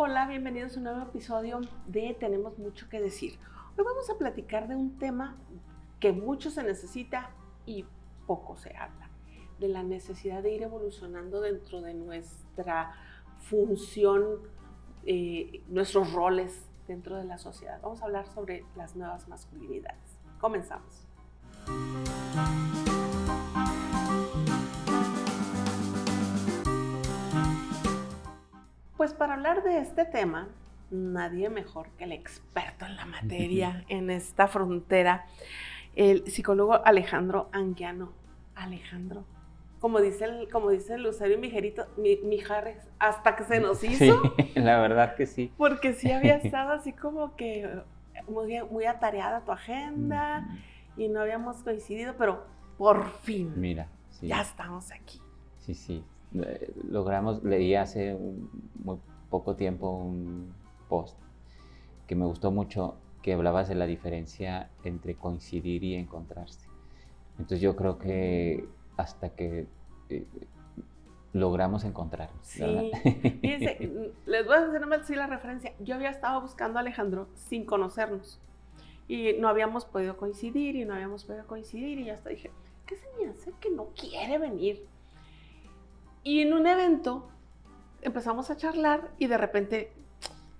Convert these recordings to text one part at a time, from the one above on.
Hola, bienvenidos a un nuevo episodio de Tenemos Mucho que Decir. Hoy vamos a platicar de un tema que mucho se necesita y poco se habla, de la necesidad de ir evolucionando dentro de nuestra función, nuestros roles dentro de la sociedad. Vamos a hablar sobre las nuevas masculinidades. Comenzamos. Pues para hablar de este tema, nadie mejor que el experto en la materia, en esta frontera, el psicólogo Alejandro Anguiano. Alejandro, como dice el Lucero y Mijares, hasta que se nos hizo. Sí, la verdad que sí. Porque sí había estado así como que muy atareada tu agenda y no habíamos coincidido, pero por fin, mira, sí. Ya estamos aquí. Sí. Leí hace muy poco tiempo un post que me gustó mucho, que hablabas de la diferencia entre coincidir y encontrarse. Entonces yo creo que hasta que logramos encontrarnos, sí. ¿verdad? Fíjense, les voy a hacer nomás la referencia. Yo había estado buscando a Alejandro sin conocernos y no habíamos podido coincidir y ya hasta dije, ¿qué se me hace que no quiere venir? Y en un evento empezamos a charlar y de repente,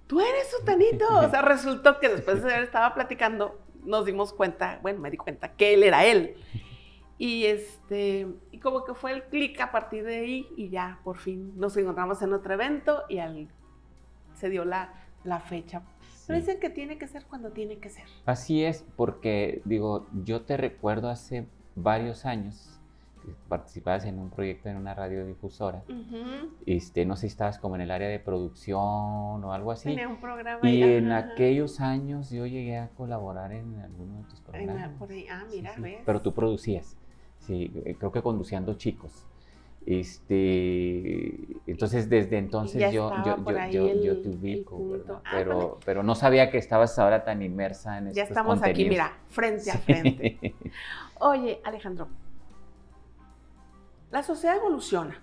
tú eres Sutanito. O sea, resultó que después de él estaba platicando, nos dimos cuenta, bueno, me di cuenta que él era él. Y como que fue el clic a partir de ahí y ya por fin nos encontramos en otro evento y se dio la fecha. Pero dicen que tiene que ser cuando tiene que ser. Así es, porque digo, yo te recuerdo hace varios años que participabas en un proyecto en una radiodifusora. No sé si estabas como en el área de producción o algo así. Tenía un programa. Y en aquellos años yo llegué a colaborar en alguno de tus programas. Por ahí. Mira, sí. ¿ves? Pero tú producías, sí, creo que conduciendo chicos. Entonces desde entonces yo te ubico, ¿verdad? Pero no sabía que estabas ahora tan inmersa en estos contenidos. Ya estamos aquí, mira, frente a frente. Oye, Alejandro, la sociedad evoluciona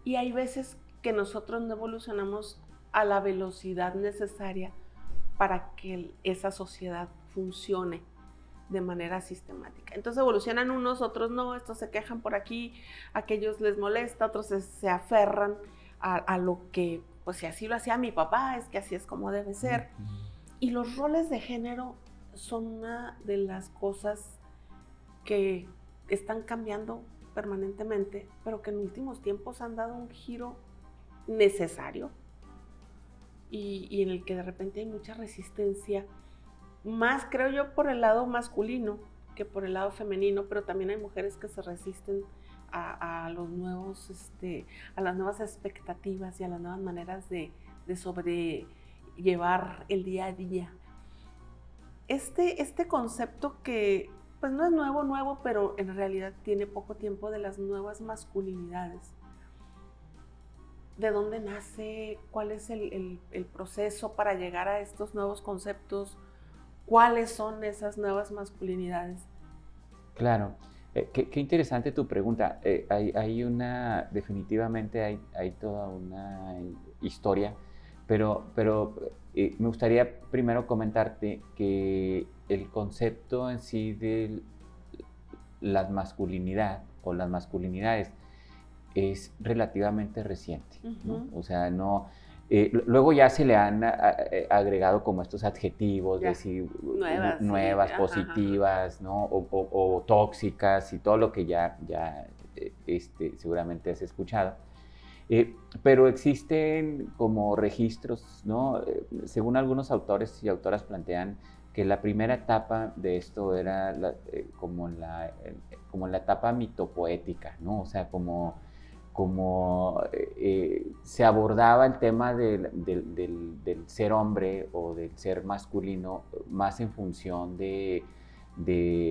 y hay veces que nosotros no evolucionamos a la velocidad necesaria para que esa sociedad funcione de manera sistemática. Entonces evolucionan unos, otros no, estos se quejan por aquí, aquellos les molesta, otros se aferran a lo que, pues si así lo hacía mi papá, es que así es como debe ser. Y los roles de género son una de las cosas que están cambiando permanentemente, pero que en últimos tiempos han dado un giro necesario y en el que de repente hay mucha resistencia, más creo yo por el lado masculino que por el lado femenino, pero también hay mujeres que se resisten a los nuevos, a las nuevas expectativas y a las nuevas maneras de sobrellevar el día a día. Este concepto que pues no es nuevo, pero en realidad tiene poco tiempo, de las nuevas masculinidades. ¿De dónde nace? ¿Cuál es el proceso para llegar a estos nuevos conceptos? ¿Cuáles son esas nuevas masculinidades? Claro, qué interesante tu pregunta. Definitivamente hay toda una historia, pero me gustaría primero comentarte que el concepto en sí de la masculinidad o las masculinidades es relativamente reciente, ¿no? O sea, no... luego ya se le han agregado como estos adjetivos, de decir nuevas, positivas, ¿no? O tóxicas y todo lo que ya seguramente has escuchado. Pero existen como registros, ¿no? Según algunos autores y autoras plantean que la primera etapa de esto era como la etapa mitopoética, ¿no? O sea, como se abordaba el tema del ser hombre o del ser masculino más en función de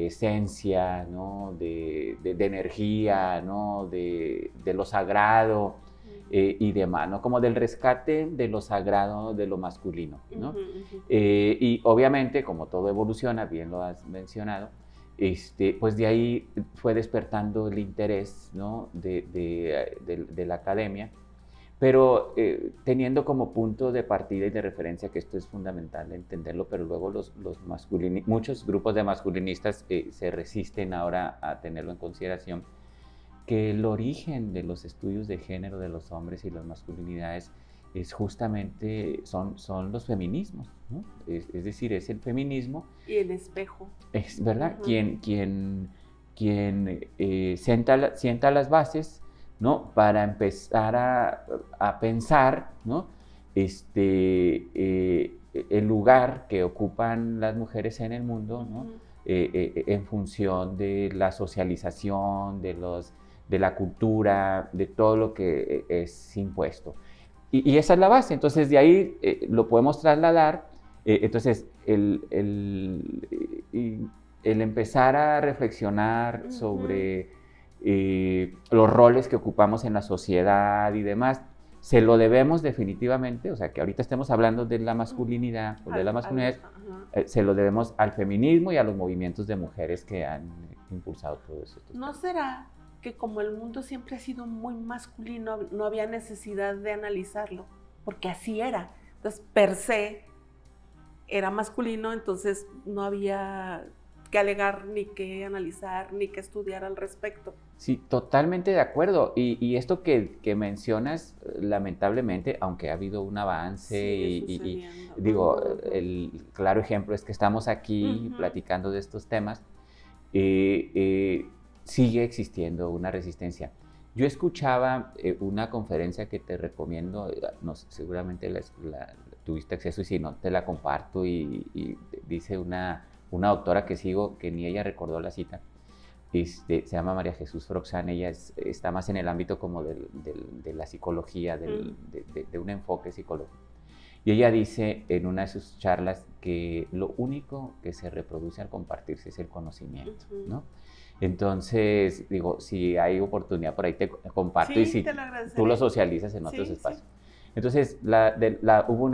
esencia, ¿no? de energía, ¿no? de lo sagrado y demás, ¿no? Como del rescate de lo sagrado de lo masculino, ¿no? Y obviamente, como todo evoluciona, bien lo has mencionado, pues de ahí fue despertando el interés, ¿no? de la academia pero teniendo como punto de partida y de referencia, que esto es fundamental entenderlo, pero luego muchos grupos de masculinistas se resisten ahora a tenerlo en consideración, que el origen de los estudios de género de los hombres y las masculinidades es justamente, son los feminismos, ¿no? Es decir, es el feminismo. Y el espejo. Es verdad, quien sienta las bases, ¿no? Para empezar a pensar, ¿no? El lugar que ocupan las mujeres en el mundo, ¿no? En función de la socialización, de la cultura, de todo lo que es impuesto. Y esa es la base. Entonces, de ahí lo podemos trasladar. Entonces, el empezar a reflexionar sobre los roles que ocupamos en la sociedad y demás, se lo debemos definitivamente, o sea, que ahorita estemos hablando de la masculinidad o de la masculinidad, se lo debemos al feminismo y a los movimientos de mujeres que han impulsado todo eso. ¿No será que como el mundo siempre ha sido muy masculino, no había necesidad de analizarlo? Porque así era. Entonces, per se, era masculino, entonces no había que alegar, ni que analizar, ni que estudiar al respecto. Sí, totalmente de acuerdo. Y esto que mencionas, lamentablemente, aunque ha habido un avance, y digo, el claro ejemplo es que estamos aquí platicando de estos temas, sigue existiendo una resistencia. Yo escuchaba una conferencia que te recomiendo, no sé, seguramente la tuviste acceso, y si no, te la comparto, y dice una doctora que sigo, que ni ella recordó la cita, se llama María Jesús Froxán. Ella está más en el ámbito como de la psicología, de un enfoque psicológico. Y ella dice en una de sus charlas que lo único que se reproduce al compartirse es el conocimiento, ¿no? Entonces, digo, si hay oportunidad por ahí te comparto, y si tú lo socializas en otros espacios. Entonces, hubo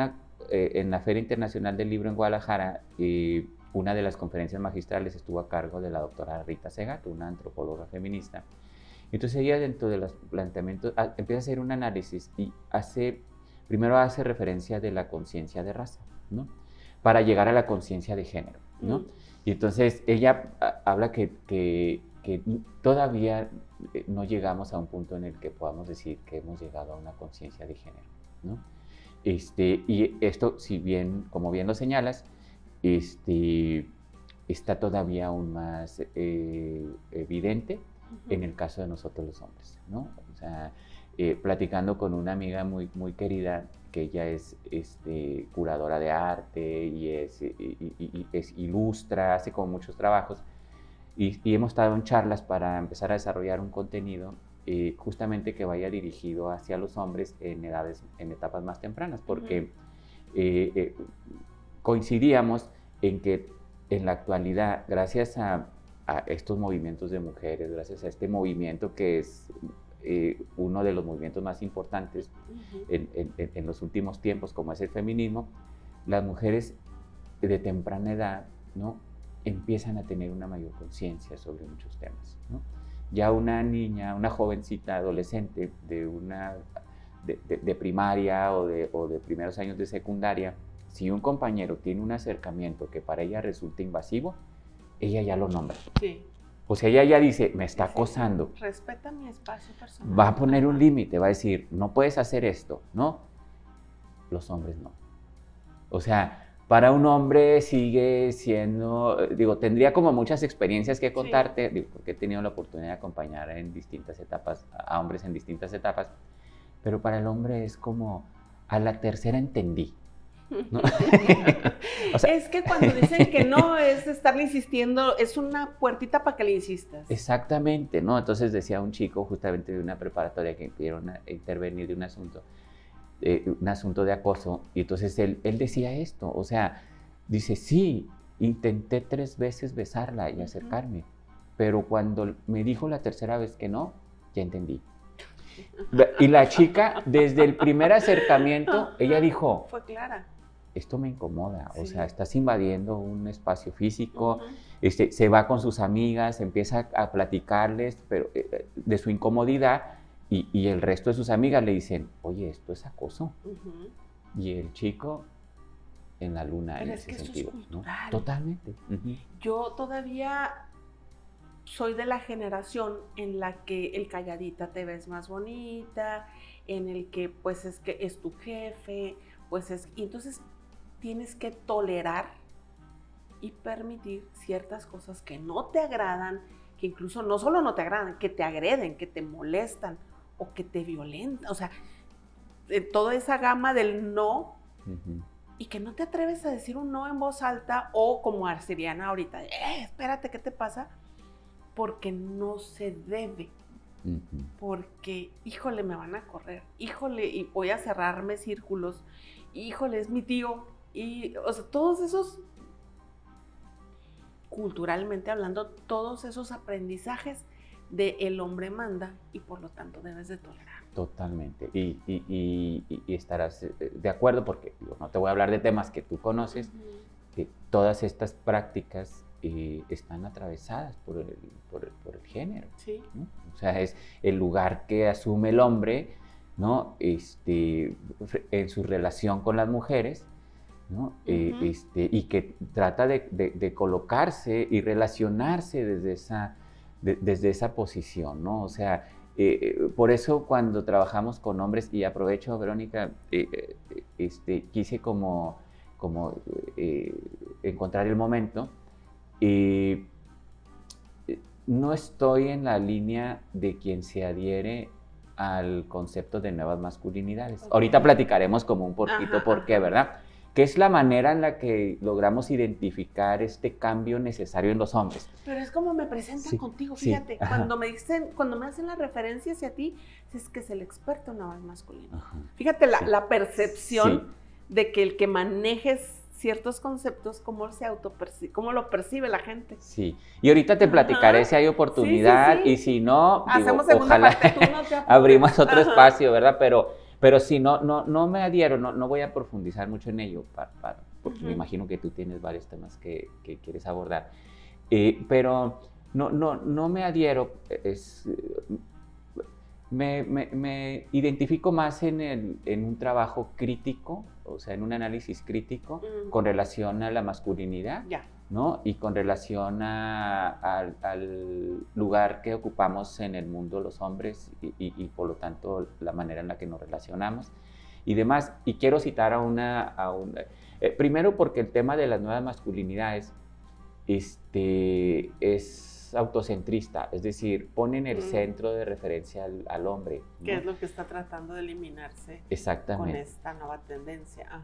en la Feria Internacional del Libro en Guadalajara, una de las conferencias magistrales estuvo a cargo de la doctora Rita Segato, una antropóloga feminista. Entonces ella, dentro de los planteamientos, empieza a hacer un análisis y primero hace referencia de la conciencia de raza, ¿no? Para llegar a la conciencia de género, ¿no? Y entonces ella habla que todavía no llegamos a un punto en el que podamos decir que hemos llegado a una conciencia de género, ¿no? Y esto, si bien, como bien lo señalas, está todavía aún más evidente en el caso de nosotros los hombres, ¿no? O sea, platicando con una amiga muy, muy querida, que ella es curadora de arte y es ilustra, hace como muchos trabajos, y hemos estado en charlas para empezar a desarrollar un contenido justamente que vaya dirigido hacia los hombres en etapas más tempranas, porque coincidíamos en que en la actualidad, gracias a estos movimientos de mujeres, gracias a este movimiento que es uno de los movimientos más importantes en los últimos tiempos, como es el feminismo, las mujeres de temprana edad, ¿no?, empiezan a tener una mayor conciencia sobre muchos temas, ¿no? Ya una niña, una jovencita adolescente de primaria o de primeros años de secundaria, si un compañero tiene un acercamiento que para ella resulta invasivo, ella ya lo nombra. Sí. O sea, ella ya dice, me está acosando. Respeta mi espacio personal. Va a poner un límite, va a decir, no puedes hacer esto, ¿no? Los hombres no. O sea, para un hombre sigue siendo, digo, tendría como muchas experiencias que contarte, digo, porque he tenido la oportunidad de acompañar en distintas etapas, a hombres en distintas etapas, pero para el hombre es como, a la tercera entendí, ¿no? O sea, es que cuando dicen que no es estarle insistiendo, es una puertita para que le insistas. Exactamente, ¿no? Entonces decía un chico justamente de una preparatoria que pidieron intervenir de un asunto de acoso, y entonces él decía esto, o sea, dice, sí, intenté 3 veces besarla y acercarme, pero cuando me dijo la tercera vez que no, ya entendí. Y la chica, desde el primer acercamiento, ella dijo, fue clara. Esto me incomoda, o sea, estás invadiendo un espacio físico, se va con sus amigas, empieza a platicarles pero, de su incomodidad, Y el resto de sus amigas le dicen, oye, esto es acoso. Y el chico en la luna. Pero en es ese que sentido, eso es ¿no? cultural. Totalmente. Yo todavía soy de la generación en la que el calladita te ves más bonita, en el que pues es que es tu jefe, y entonces tienes que tolerar y permitir ciertas cosas que no te agradan, que incluso no solo no te agradan, que te agreden, que te molestan o que te violentan, o sea, toda esa gama del no, y que no te atreves a decir un no en voz alta o como Arceliana ahorita, espérate, ¿qué te pasa? Porque no se debe, porque, híjole, me van a correr, híjole, y voy a cerrarme círculos, híjole, es mi tío, y, o sea, todos esos, culturalmente hablando, todos esos aprendizajes de el hombre manda y por lo tanto debes de tolerar. Totalmente. Y estarás de acuerdo porque no te voy a hablar de temas que tú conoces, que todas estas prácticas están atravesadas por el género. Sí. ¿No? O sea, es el lugar que asume el hombre, ¿no? En su relación con las mujeres, ¿no? Y que trata de colocarse y relacionarse desde esa posición, ¿no? O sea, por eso cuando trabajamos con hombres, y aprovecho, Verónica, quise como encontrar el momento, no estoy en la línea de quien se adhiere al concepto de nuevas masculinidades. Okay. Ahorita platicaremos como un poquito por qué, ¿verdad? Que es la manera en la que logramos identificar este cambio necesario en los hombres. Pero es como me presentan contigo, fíjate, sí. Cuando me hacen la referencia hacia ti, es que es el experto en nuevas masculinas. Fíjate la percepción de que el que manejes ciertos conceptos, cómo lo percibe la gente. Sí, y ahorita te platicaré si hay oportunidad, y si no, hacemos digo, ojalá parte, tú no te abrimos otro espacio, ¿verdad? Pero si no me adhiero, no voy a profundizar mucho en ello, porque me imagino que tú tienes varios temas que quieres abordar. Pero no me adhiero, me identifico más en un trabajo crítico, o sea, en un análisis crítico con relación a la masculinidad, ¿no? Y con relación al lugar que ocupamos en el mundo los hombres y por lo tanto la manera en la que nos relacionamos y demás. Y quiero citar primero porque el tema de las nuevas masculinidades es autocentrista, es decir, pone en el centro de referencia al hombre, ¿no? Que es lo que está tratando de eliminarse. Exactamente. Con esta nueva tendencia.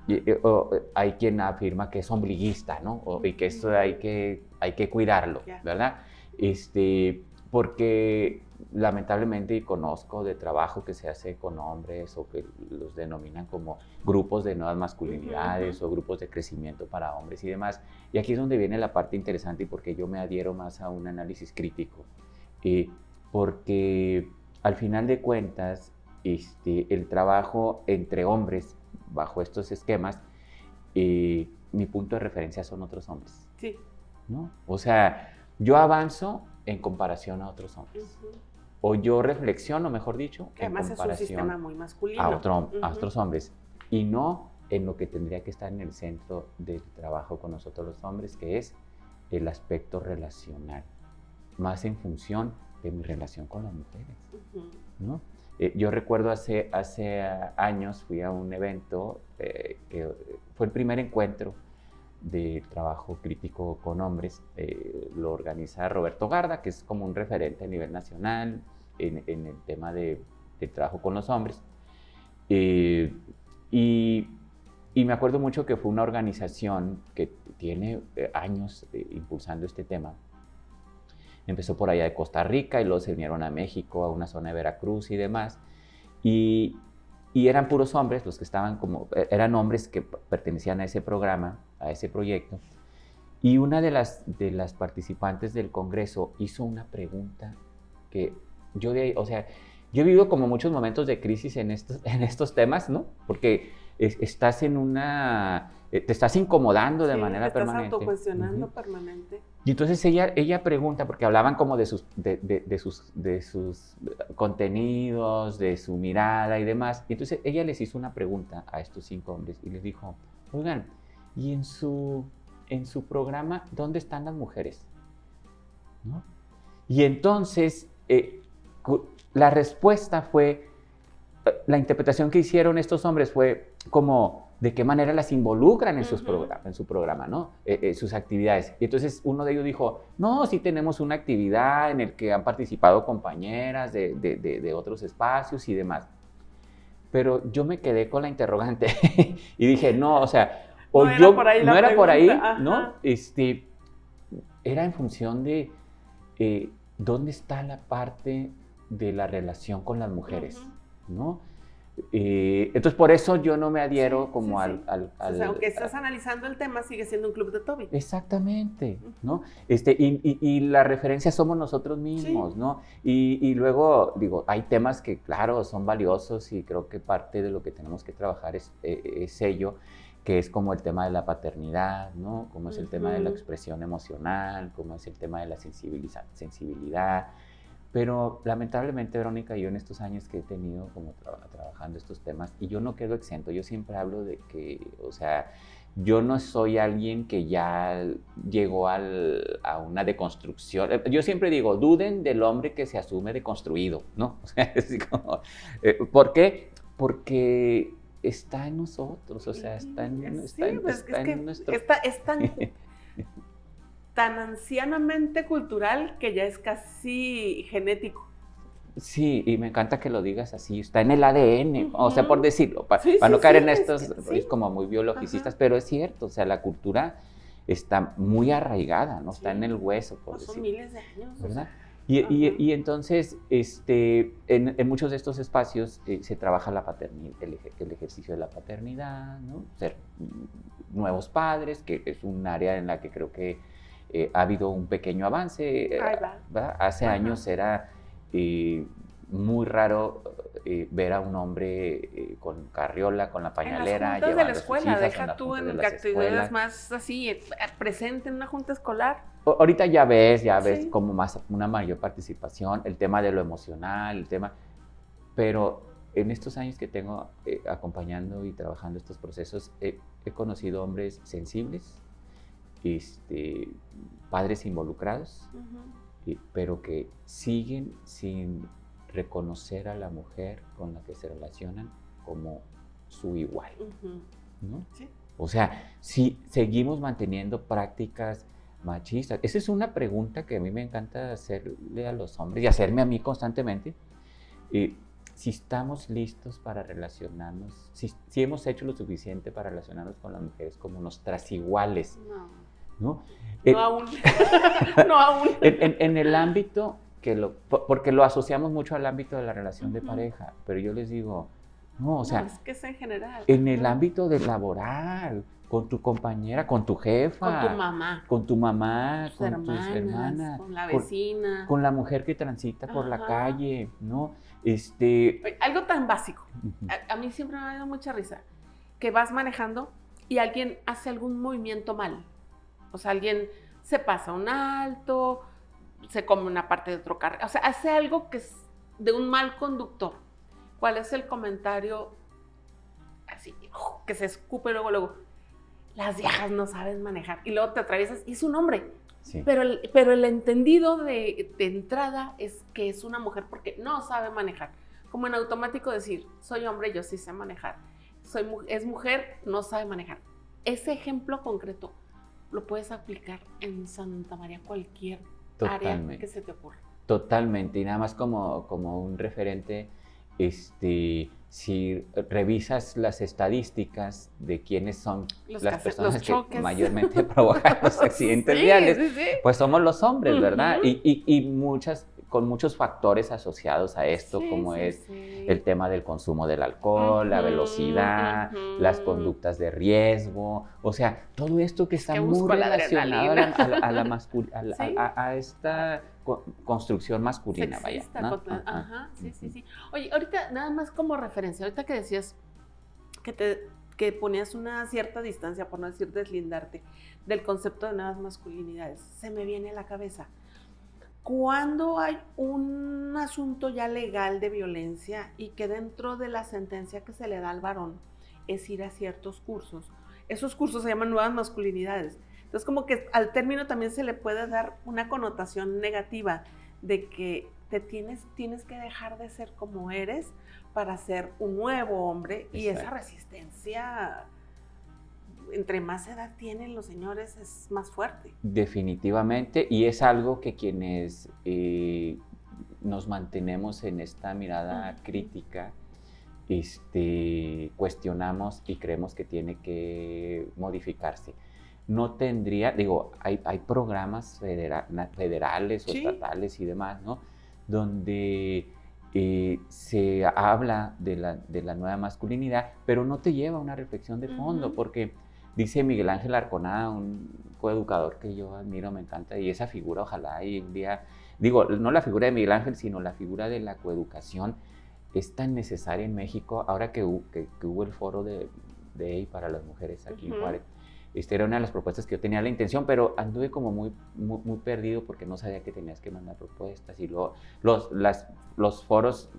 Hay quien afirma que es ombliguista, ¿no? Y que esto hay que cuidarlo, ¿verdad? Porque lamentablemente, y conozco de trabajo que se hace con hombres o que los denominan como grupos de nuevas masculinidades o grupos de crecimiento para hombres y demás. Y aquí es donde viene la parte interesante y porque yo me adhiero más a un análisis crítico. Porque al final de cuentas, el trabajo entre hombres bajo estos esquemas, mi punto de referencia son otros hombres. Sí. ¿No? O sea, yo avanzo en comparación a otros hombres. O yo reflexiono, mejor dicho, que además es un sistema muy masculino. A otros hombres. Y no en lo que tendría que estar en el centro del trabajo con nosotros los hombres, que es el aspecto relacional, más en función de mi relación con las mujeres, ¿no? Yo recuerdo hace años fui a un evento que fue el primer encuentro de trabajo crítico con hombres, lo organiza Roberto Garda, que es como un referente a nivel nacional en el tema del trabajo con los hombres. Y me acuerdo mucho que fue una organización que tiene años impulsando este tema. Empezó por allá de Costa Rica y luego se vinieron a México, a una zona de Veracruz y demás. Y eran puros hombres, los que estaban eran hombres que pertenecían a ese programa, a ese proyecto. Y una de las participantes del congreso hizo una pregunta que yo he vivido como muchos momentos de crisis en estos temas, ¿no? Porque estás en una... te estás incomodando de manera permanente. Te estás autocuestionando permanente. Y entonces ella pregunta, porque hablaban como de sus contenidos, de su mirada y demás. Y entonces ella les hizo una pregunta a estos 5 hombres y les dijo, oigan, ¿y en su programa dónde están las mujeres? ¿No? Y entonces la respuesta fue, la interpretación que hicieron estos hombres fue como de qué manera las involucran en, en su programa, ¿no? Sus actividades. Y entonces uno de ellos dijo, no, sí tenemos una actividad en la que han participado compañeras de otros espacios y demás. Pero yo me quedé con la interrogante y dije, no, o sea, o no yo, no era por ahí, ¿no? Era en función de dónde está la parte de la relación con las mujeres, ¿no? Entonces, por eso yo no me adhiero como al... O sea, aunque estás analizando el tema, sigue siendo un club de Toby. Exactamente, ¿no? Y la referencia somos nosotros mismos, ¿no? Y luego, digo, hay temas que, claro, son valiosos y creo que parte de lo que tenemos que trabajar es ello, que es como el tema de la paternidad, ¿no? Como es el tema de la expresión emocional, como es el tema de la sensibilidad. Pero lamentablemente, Verónica, yo en estos años que he tenido como trabajando estos temas, y yo no quedo exento, yo siempre hablo de que, o sea, yo no soy alguien que ya llegó a una deconstrucción. Yo siempre digo, duden del hombre que se asume deconstruido, ¿no? O sea, es como, ¿por qué? Porque está en nosotros, o sea, está en nuestro... Es tan ancianamente cultural que ya es casi genético. Sí, y me encanta que lo digas así, está en el ADN, o sea, por decirlo, para no caer en estos es como muy biologicistas, pero es cierto, o sea, la cultura está muy arraigada, ¿no? Está en el hueso, por decirlo. Son miles de años, ¿verdad? Y entonces, en muchos de estos espacios se trabaja la paternidad, el ejercicio de la paternidad, ¿no? Ser nuevos padres, que es un área en la que creo que ha habido un pequeño avance. ¿Verdad? Hace años era muy raro ver a un hombre con carriola, con la pañalera, en las juntas de la hijos, escuela, deja tú en actividades más así, presente en una junta escolar. Ahorita ya ves como más una mayor participación, el tema de lo emocional, el tema, pero en estos años que tengo acompañando y trabajando estos procesos, he conocido hombres sensibles, padres involucrados, pero que siguen sin reconocer a la mujer con la que se relacionan como su igual, ¿no? Sí. O sea, si seguimos manteniendo prácticas machistas. Esa es una pregunta que a mí me encanta hacerle a los hombres y hacerme a mí constantemente. Si estamos listos para relacionarnos, si hemos hecho lo suficiente para relacionarnos con las mujeres como nuestras iguales. ¿No? No aún. No aún. En el ámbito, porque lo asociamos mucho al ámbito de la relación de pareja, pero yo les digo, no, o sea, es que es en general. En el ámbito de laboral, con tu compañera, con tu jefa. Con tu mamá. Con tu mamá, tus hermanas. Con la vecina. Con la mujer que transita por la calle, ¿no? Algo tan básico. A mí siempre me ha dado mucha risa. Que vas manejando y alguien hace algún movimiento mal. O sea, alguien se pasa un alto, se come una parte de otro carro. O sea, hace algo que es de un mal conductor. ¿Cuál es el comentario así, que se escupe luego? Las viejas no saben manejar. Y luego te atraviesas y es un hombre. Sí. Pero el entendido de entrada es que es una mujer porque no sabe manejar. Como en automático decir, soy hombre, yo sí sé manejar. Es mujer, no sabe manejar. Ese ejemplo concreto lo puedes aplicar en Santa María, cualquier área que se te ocurra. Totalmente, y nada más como un referente, si revisas las estadísticas de quiénes son las personas que mayormente provocan los accidentes viales, pues somos los hombres, ¿verdad? Y con muchos factores asociados a esto, como es el tema del consumo del alcohol, la velocidad, las conductas de riesgo, o sea, todo esto que está muy relacionado a esta construcción masculina, sexista, vaya, ¿no? Sí. Oye, ahorita nada más como referencia, ahorita que decías que que ponías una cierta distancia, por no decir deslindarte, del concepto de nuevas masculinidades, se me viene a la cabeza. Cuando hay un asunto ya legal de violencia y que dentro de la sentencia que se le da al varón es ir a ciertos cursos, esos cursos se llaman nuevas masculinidades. Entonces, como que al término también se le puede dar una connotación negativa de que tienes que dejar de ser como eres para ser un nuevo hombre. Exacto. Y esa resistencia, entre más edad tienen los señores, es más fuerte. Definitivamente, y es algo que quienes nos mantenemos en esta mirada crítica, cuestionamos y creemos que tiene que modificarse. No tendría, digo, hay programas federales o estatales y demás, ¿no? Donde se habla de la nueva masculinidad, pero no te lleva a una reflexión de fondo, porque dice Miguel Ángel Arconada, un coeducador que yo admiro, me encanta, y esa figura ojalá y un día, digo, no la figura de Miguel Ángel, sino la figura de la coeducación es tan necesaria en México, ahora que hubo el foro de EI para las mujeres aquí en Juárez. Era una de las propuestas que yo tenía la intención, pero anduve como muy perdido porque no sabía que tenías que mandar propuestas y luego los foros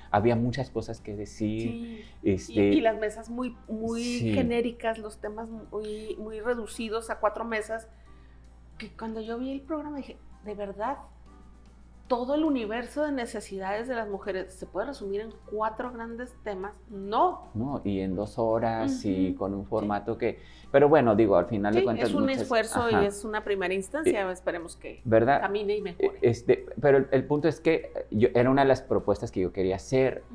había muchas cosas que decir. Sí. Y las mesas muy genéricas, los temas muy reducidos a 4 mesas, que cuando yo vi el programa dije, ¿de verdad todo el universo de necesidades de las mujeres se puede resumir en 4 grandes temas? No, y en 2 horas y con un formato que... Pero bueno, digo, al final de cuentas... es un esfuerzo y es una primera instancia, esperemos que camine y mejore. Pero el punto es que era una de las propuestas que yo quería hacer,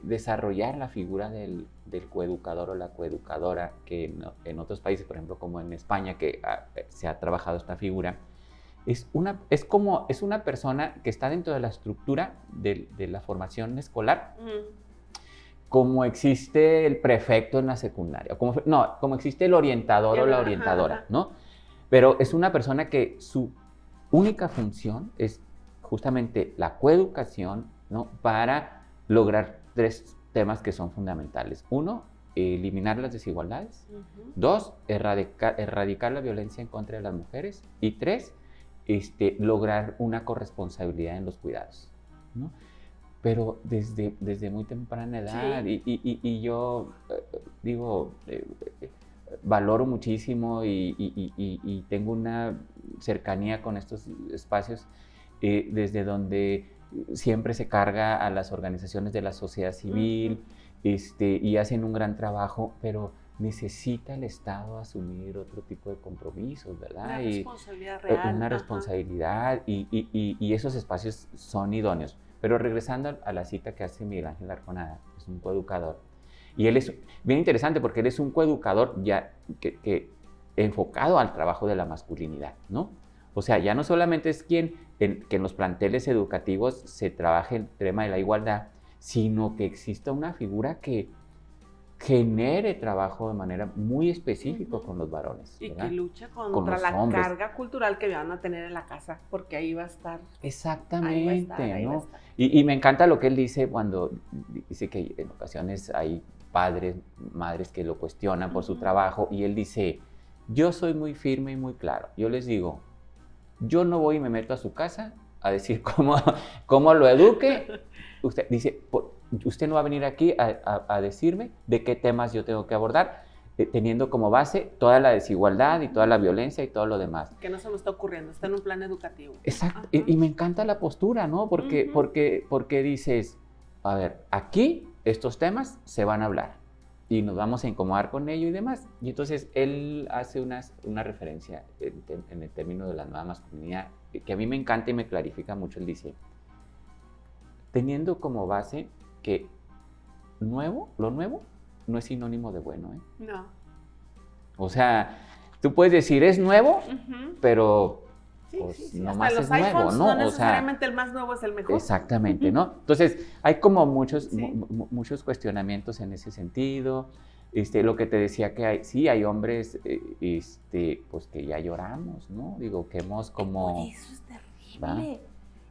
desarrollar la figura del coeducador o la coeducadora, que en otros países, por ejemplo, como en España, que se ha trabajado esta figura, es una persona que está dentro de la estructura de la formación escolar, como existe el prefecto en la secundaria, como existe el orientador o la orientadora, ¿no? Pero es una persona que su única función es justamente la coeducación, ¿no? Para lograr 3 temas que son fundamentales. 1, eliminar las desigualdades. 2, erradicar la violencia en contra de las mujeres. Y 3, lograr una corresponsabilidad en los cuidados, ¿no? Pero desde muy temprana edad, y yo digo, valoro muchísimo y tengo una cercanía con estos espacios desde donde siempre se carga a las organizaciones de la sociedad civil y hacen un gran trabajo, pero necesita el Estado asumir otro tipo de compromisos, ¿verdad? Una responsabilidad real. Una responsabilidad y esos espacios son idóneos. Pero regresando a la cita que hace Miguel Ángel Arconada, es un coeducador. Y él es bien interesante porque él es un coeducador ya que enfocado al trabajo de la masculinidad, ¿no? O sea, ya no solamente es que en los planteles educativos se trabaje el tema de la igualdad, sino que exista una figura que genere trabajo de manera muy específica con los varones, ¿verdad? Y que lucha contra la hombres. Carga cultural que van a tener en la casa, porque ahí va a estar. Exactamente, ahí va a estar. Y me encanta lo que él dice cuando dice que en ocasiones hay padres, madres que lo cuestionan por su trabajo, y él dice, yo soy muy firme y muy claro. Yo les digo, yo no voy y me meto a su casa a decir cómo lo eduque. Usted dice, usted no va a venir aquí a decirme de qué temas yo tengo que abordar, teniendo como base toda la desigualdad y toda la violencia y todo lo demás. Que no se me está ocurriendo, está en un plan educativo. Exacto, y me encanta la postura, ¿no? Porque dices, a ver, aquí estos temas se van a hablar y nos vamos a incomodar con ello y demás. Y entonces él hace una referencia en el término de la nueva masculinidad, que a mí me encanta y me clarifica mucho. Él dice, teniendo como base que lo nuevo no es sinónimo de bueno, ¿eh? No. O sea, tú puedes decir es nuevo, pero pues no más es nuevo, ¿no? No necesariamente el más nuevo es el mejor. Exactamente, ¿no? Entonces, hay como muchos cuestionamientos en ese sentido. Lo que te decía que hay hombres, pues que ya lloramos, ¿no? Digo, que hemos como... Oye, eso es terrible. ¿Va?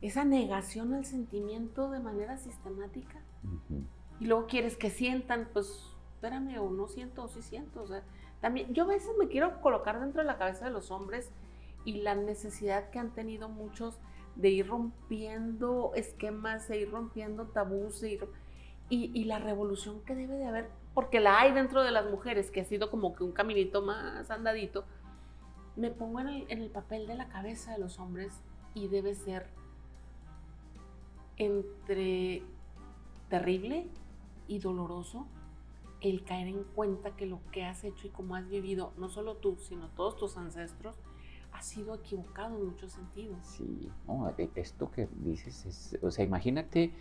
Esa negación al sentimiento de manera sistemática. Y luego quieres que sientan, pues espérame, o no siento, o sí siento. O sea, también, yo a veces me quiero colocar dentro de la cabeza de los hombres y la necesidad que han tenido muchos de ir rompiendo esquemas, de ir rompiendo tabús, y la revolución que debe de haber, porque la hay dentro de las mujeres, que ha sido como que un caminito más andadito. Me pongo en el papel de la cabeza de los hombres y debe ser entre terrible y doloroso el caer en cuenta que lo que has hecho y cómo has vivido, no solo tú, sino todos tus ancestros, ha sido equivocado en muchos sentidos. Sí, no, esto que dices es, o sea, imagínate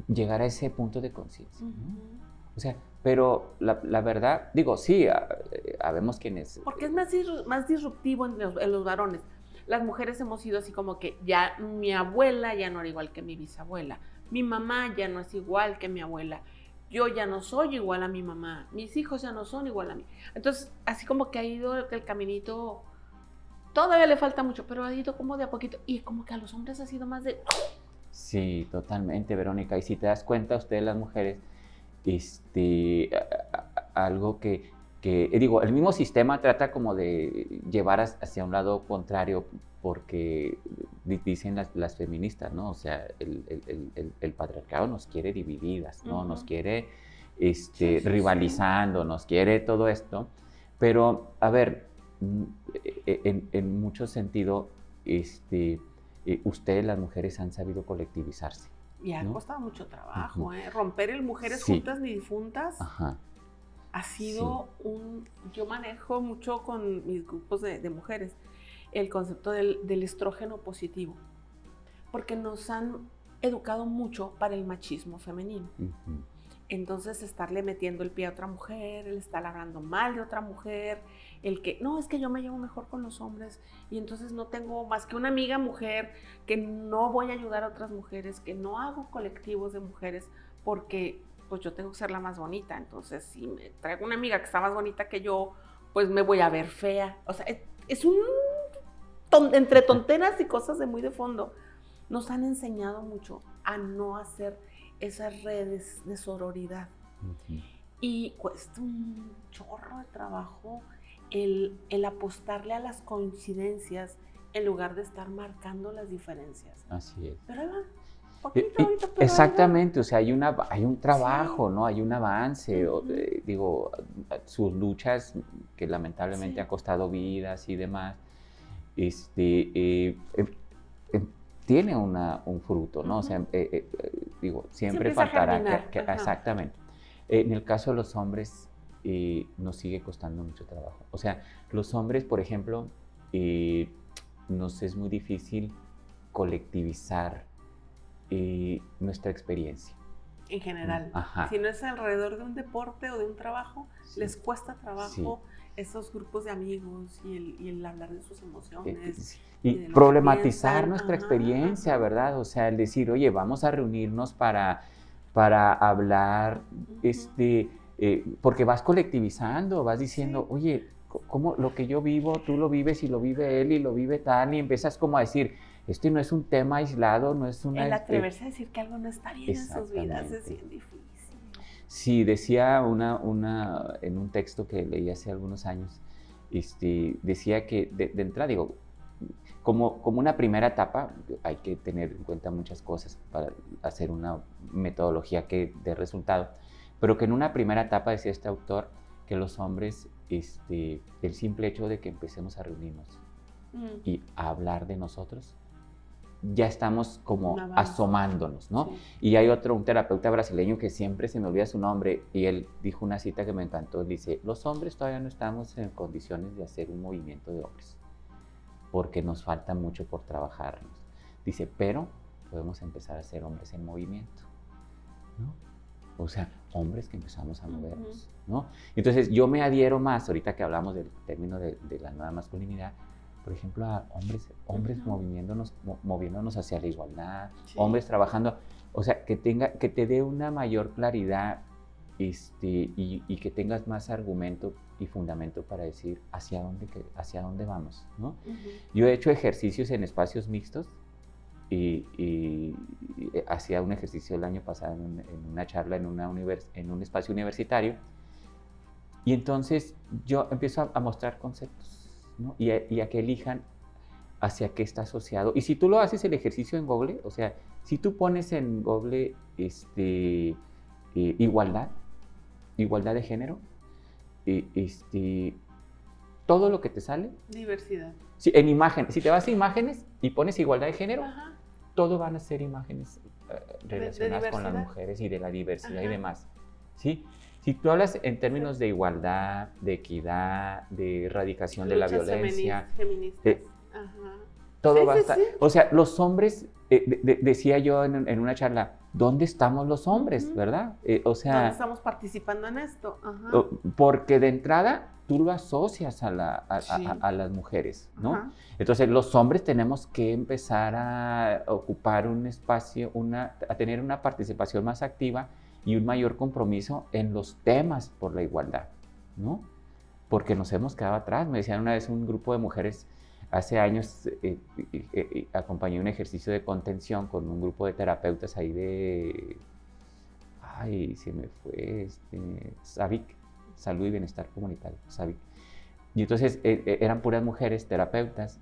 llegar a ese punto de conciencia, ¿no? O sea, pero la verdad, digo, sí, habemos quienes... Porque es más disruptivo en los varones. Las mujeres hemos sido así como que ya mi abuela ya no era igual que mi bisabuela, mi mamá ya no es igual que mi abuela, yo ya no soy igual a mi mamá, mis hijos ya no son igual a mí. Entonces, así como que ha ido el caminito, todavía le falta mucho, pero ha ido como de a poquito, y como que a los hombres ha sido más de... Sí, totalmente, Verónica. Y si te das cuenta, ustedes las mujeres, algo que digo, el mismo sistema trata como de llevar hacia un lado contrario, porque dicen las feministas, ¿no? O sea, el patriarcado nos quiere divididas, ¿no? Nos quiere rivalizando, nos quiere todo esto. Pero, a ver, en mucho sentido, ustedes las mujeres han sabido colectivizarse. Y ha costado mucho trabajo, romper el mujeres Sí. juntas ni difuntas. Ajá. Ha sido yo manejo mucho con mis grupos de mujeres el concepto del estrógeno positivo, porque nos han educado mucho para el machismo femenino. Entonces, estarle metiendo el pie a otra mujer, el estar hablando mal de otra mujer, el que, no, es que yo me llevo mejor con los hombres y entonces no tengo más que una amiga mujer, que no voy a ayudar a otras mujeres, que no hago colectivos de mujeres porque pues yo tengo que ser la más bonita. Entonces, si me traigo una amiga que está más bonita que yo, pues me voy a ver fea. O sea, es entre tonteras y cosas de muy de fondo. Nos han enseñado mucho a no hacer esas redes de sororidad. Y cuesta un chorro de trabajo el apostarle a las coincidencias en lugar de estar marcando las diferencias. Así es. Pero ahí va. Poquito, pero exactamente, o sea, hay un trabajo, sí. ¿no? Hay un avance, digo, sus luchas que lamentablemente han costado vidas y demás, tiene un fruto, ¿no? O sea, digo, siempre faltará exactamente. En el caso de los hombres, nos sigue costando mucho trabajo. O sea, los hombres, por ejemplo, nos es muy difícil colectivizar nuestra experiencia. En general. Si no es alrededor de un deporte o de un trabajo, les cuesta trabajo esos grupos de amigos y el hablar de sus emociones. Y problematizar nuestra experiencia, ¿verdad? O sea, el decir, oye, vamos a reunirnos para hablar, porque vas colectivizando, vas diciendo, oye, ¿cómo lo que yo vivo, tú lo vives y lo vive él y lo vive tal? Y empiezas como a decir, esto no es un tema aislado, no es una... El atreverse a decir que algo no está bien en sus vidas es bien difícil. Sí, decía en un texto que leí hace algunos años, decía que de entrada, digo, como una primera etapa, hay que tener en cuenta muchas cosas para hacer una metodología que dé resultado, pero que en una primera etapa, decía este autor, que los hombres, el simple hecho de que empecemos a reunirnos y a hablar de nosotros, ya estamos como asomándonos, ¿no? Sí. Y hay un terapeuta brasileño que siempre se me olvida su nombre, y él dijo una cita que me encantó. Él dice, los hombres todavía no estamos en condiciones de hacer un movimiento de hombres, porque nos falta mucho por trabajarnos. Dice, pero podemos empezar a ser hombres en movimiento, ¿no? O sea, hombres que empezamos a movernos, ¿no? Entonces, yo me adhiero más, ahorita que hablamos del término de la nueva masculinidad, por ejemplo, a hombres moviéndonos hacia la igualdad, hombres trabajando, o sea, que te dé una mayor claridad y que tengas más argumento y fundamento para decir hacia dónde vamos, ¿no? Yo he hecho ejercicios en espacios mixtos y hacía un ejercicio el año pasado en una charla en un espacio universitario, Y entonces yo empiezo a mostrar conceptos, ¿no? Y a que elijan hacia qué está asociado. Y si tú lo haces el ejercicio en Google, o sea, si tú pones en Google igualdad de género, todo lo que te sale. Diversidad. Sí, en imágenes. Si te vas a imágenes y pones igualdad de género, Ajá. todo van a ser imágenes relacionadas con las mujeres y de la diversidad. Ajá. Y demás. ¿Sí? Si tú hablas en términos de igualdad, de equidad, de erradicación de la violencia, feministas. todo va a estar. Sí. O sea, los hombres, decía yo en una charla, ¿dónde estamos los hombres, verdad? O sea, ¿dónde estamos participando en esto? Ajá. Porque de entrada tú lo asocias a las mujeres, ¿no? Ajá. Entonces los hombres tenemos que empezar a ocupar un espacio, a tener una participación más activa y un mayor compromiso en los temas por la igualdad, ¿no? Porque nos hemos quedado atrás. Me decían una vez un grupo de mujeres, hace años acompañé un ejercicio de contención con un grupo de terapeutas ahí se me fue, SABIC, Salud y Bienestar Comunitario, SABIC. Y entonces eran puras mujeres terapeutas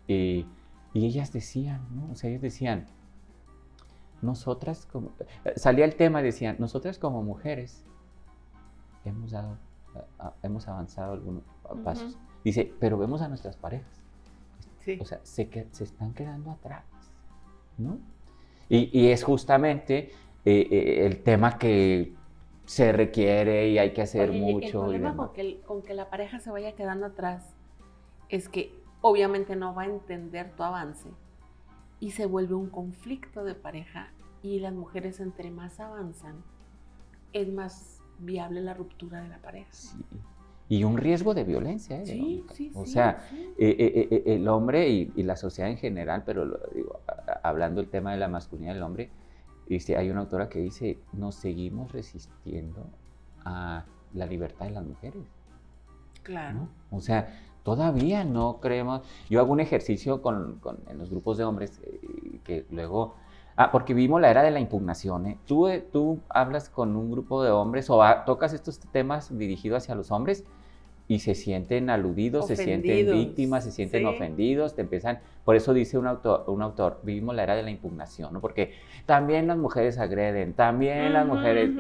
y ellas decían, ¿no? O sea, ellas decían, nosotras como, salía el tema y decían, nosotras como mujeres hemos avanzado algunos pasos. Dice, pero vemos a nuestras parejas. Sí. O sea, se están quedando atrás, ¿no? Y es justamente el tema que se requiere y hay que hacer mucho. El problema con que la pareja se vaya quedando atrás es que obviamente no va a entender tu avance y se vuelve un conflicto de pareja y las mujeres entre más avanzan es más viable la ruptura de la pareja. Sí. Y un riesgo de violencia, Sí. O sea, el hombre y la sociedad en general, pero hablando del tema de la masculinidad del hombre, hay una autora que dice, nos seguimos resistiendo a la libertad de las mujeres. Claro. ¿No? O sea, todavía no creemos. Yo hago un ejercicio en los grupos de hombres que luego... porque vivimos la era de la impugnación, ¿eh? Tú hablas con un grupo de hombres o tocas estos temas dirigidos hacia los hombres y se sienten aludidos, se sienten víctimas, se sienten ofendidos, te empiezan... Por eso dice un autor, vivimos la era de la impugnación, ¿no? Porque también las mujeres agreden, también las mujeres...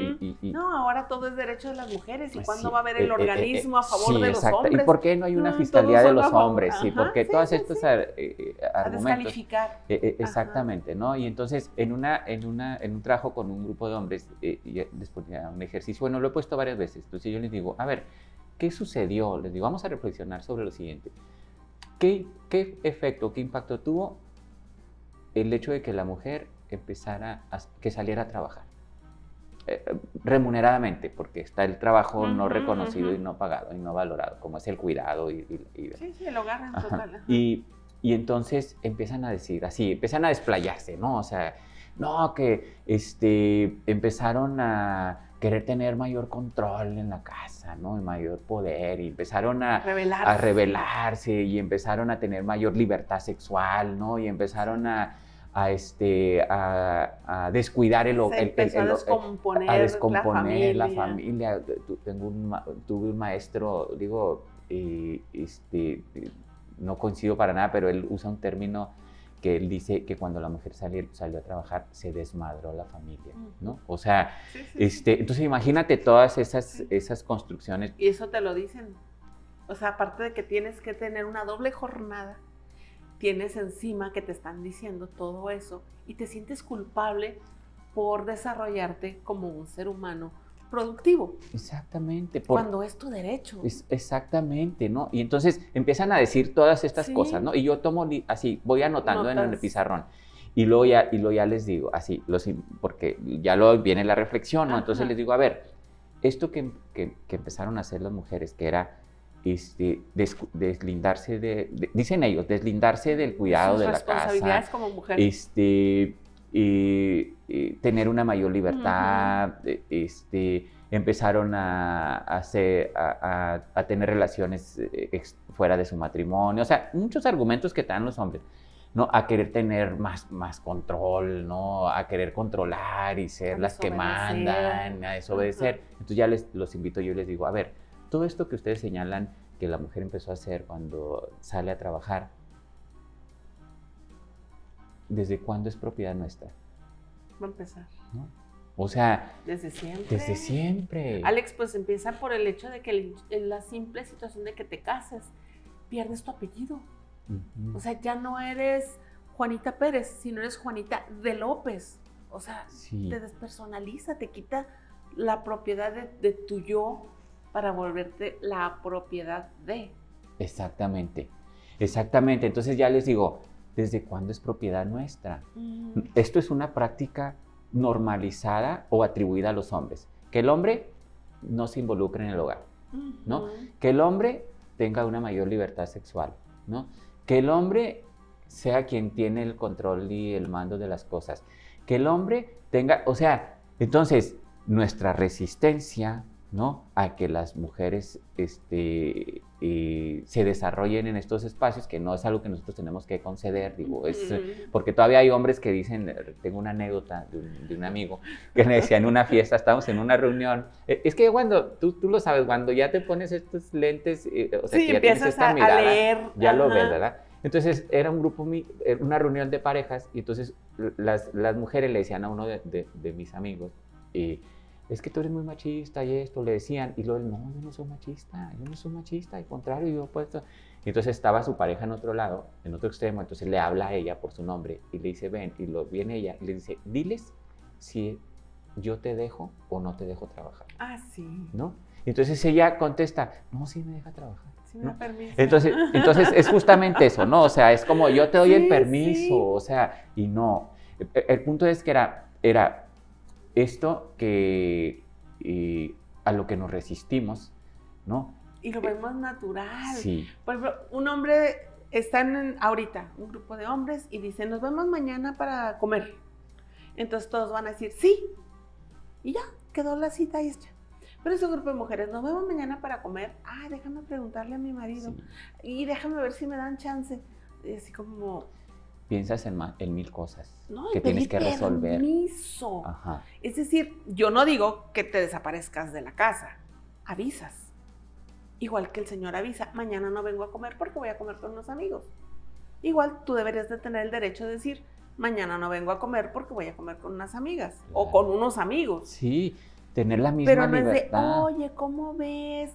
No, ahora todo es derecho de las mujeres. ¿Y cuándo va a haber el organismo a favor de los hombres? ¿Y por qué no hay una fiscalía de los hombres? Porque todas estas argumentos... A descalificar. Exactamente, ¿no? Y entonces, en un trabajo con un grupo de hombres, después de un ejercicio, bueno, lo he puesto varias veces, entonces yo les digo, a ver, ¿qué sucedió? Les digo, vamos a reflexionar sobre lo siguiente. ¿Qué efecto, qué impacto tuvo el hecho de que la mujer que saliera a trabajar? Remuneradamente, porque está el trabajo no reconocido y no pagado y no valorado, como es el cuidado Sí, el hogar en total. Y entonces empiezan a decir así, empiezan a desplayarse, ¿no? O sea, no, que empezaron a querer tener mayor control en la casa, ¿no? Y mayor poder, y empezaron a rebelarse y empezaron a tener mayor libertad sexual, ¿no? Y empezaron a descuidar a descomponer la familia. Tuve un maestro, no coincido para nada, pero él usa un término que él dice que cuando la mujer salió a trabajar, se desmadró la familia, ¿no? O sea, entonces imagínate todas esas construcciones. Y eso te lo dicen. O sea, aparte de que tienes que tener una doble jornada, tienes encima que te están diciendo todo eso y te sientes culpable por desarrollarte como un ser humano productivo. Exactamente. Cuando es tu derecho. Exactamente, ¿no? Y entonces empiezan a decir todas estas cosas, ¿no? Y yo tomo así, voy anotando en el pizarrón. Y luego ya les digo, así, porque ya luego viene la reflexión, ¿no? Entonces les digo, a ver, esto que empezaron a hacer las mujeres, que era deslindarse dicen ellos, deslindarse del cuidado de la casa. Responsabilidades como mujer. Tener una mayor libertad, empezaron a tener relaciones fuera de su matrimonio, o sea, muchos argumentos que te dan los hombres, ¿no? A querer tener más control, ¿no? A querer controlar y ser las que mandan, a desobedecer. Entonces ya los invito, yo les digo, a ver, todo esto que ustedes señalan que la mujer empezó a hacer cuando sale a trabajar, ¿desde cuándo es propiedad nuestra? Va a empezar. ¿No? O sea, desde siempre. Desde siempre. Alex, pues empieza por el hecho de que en la simple situación de que te cases, pierdes tu apellido. O sea, ya no eres Juanita Pérez, sino eres Juanita de López. O sea, te despersonaliza, te quita la propiedad de tu yo para volverte la propiedad de. Exactamente. Entonces ya les digo, ¿desde cuándo es propiedad nuestra? Esto es una práctica normalizada o atribuida a los hombres. Que el hombre no se involucre en el hogar, ¿no? Que el hombre tenga una mayor libertad sexual, ¿no? Que el hombre sea quien tiene el control y el mando de las cosas. Que el hombre tenga, o sea, entonces nuestra resistencia, ¿no? A que las mujeres se desarrollen en estos espacios, que no es algo que nosotros tenemos que conceder, digo, es porque todavía hay hombres que dicen, tengo una anécdota de un amigo que me decía en una fiesta, estábamos en una reunión, es que cuando, tú lo sabes, cuando ya te pones estos lentes, o sea, que ya tienes esta mirada, a leer, ya lo ves, ¿verdad? Entonces era un grupo, una reunión de parejas, y entonces las mujeres le decían a uno de mis amigos, es que tú eres muy machista y esto, le decían, y luego, no, yo no soy machista, al contrario, yo puesto. Y entonces estaba su pareja en otro lado, en otro extremo, entonces le habla a ella por su nombre, y le dice, ven, y viene ella, y le dice, diles si yo te dejo o no te dejo trabajar. Ah, sí. ¿No? Entonces ella contesta, no, sí me deja trabajar. Sí me da permiso. Entonces es justamente eso, ¿no? O sea, es como yo te doy el permiso, o sea, y no. El punto es que era esto que a lo que nos resistimos, ¿no? Y lo vemos natural. Sí. Por ejemplo, un hombre está ahorita, un grupo de hombres, y dice, nos vemos mañana para comer. Entonces todos van a decir, sí. Y ya, quedó la cita hecha. Pero ese grupo de mujeres, nos vemos mañana para comer. Ah, déjame preguntarle a mi marido. Sí. Y déjame ver si me dan chance. Y así como... Piensas en mil cosas, ¿no? Que tienes que resolver. Permiso. Ajá. Es decir, yo no digo que te desaparezcas de la casa. Avisas. Igual que el señor avisa, mañana no vengo a comer porque voy a comer con unos amigos. Igual tú deberías de tener el derecho de decir, mañana no vengo a comer porque voy a comer con unas amigas. Claro. O con unos amigos. Sí, tener la misma libertad. Pero no es de, oye, ¿cómo ves?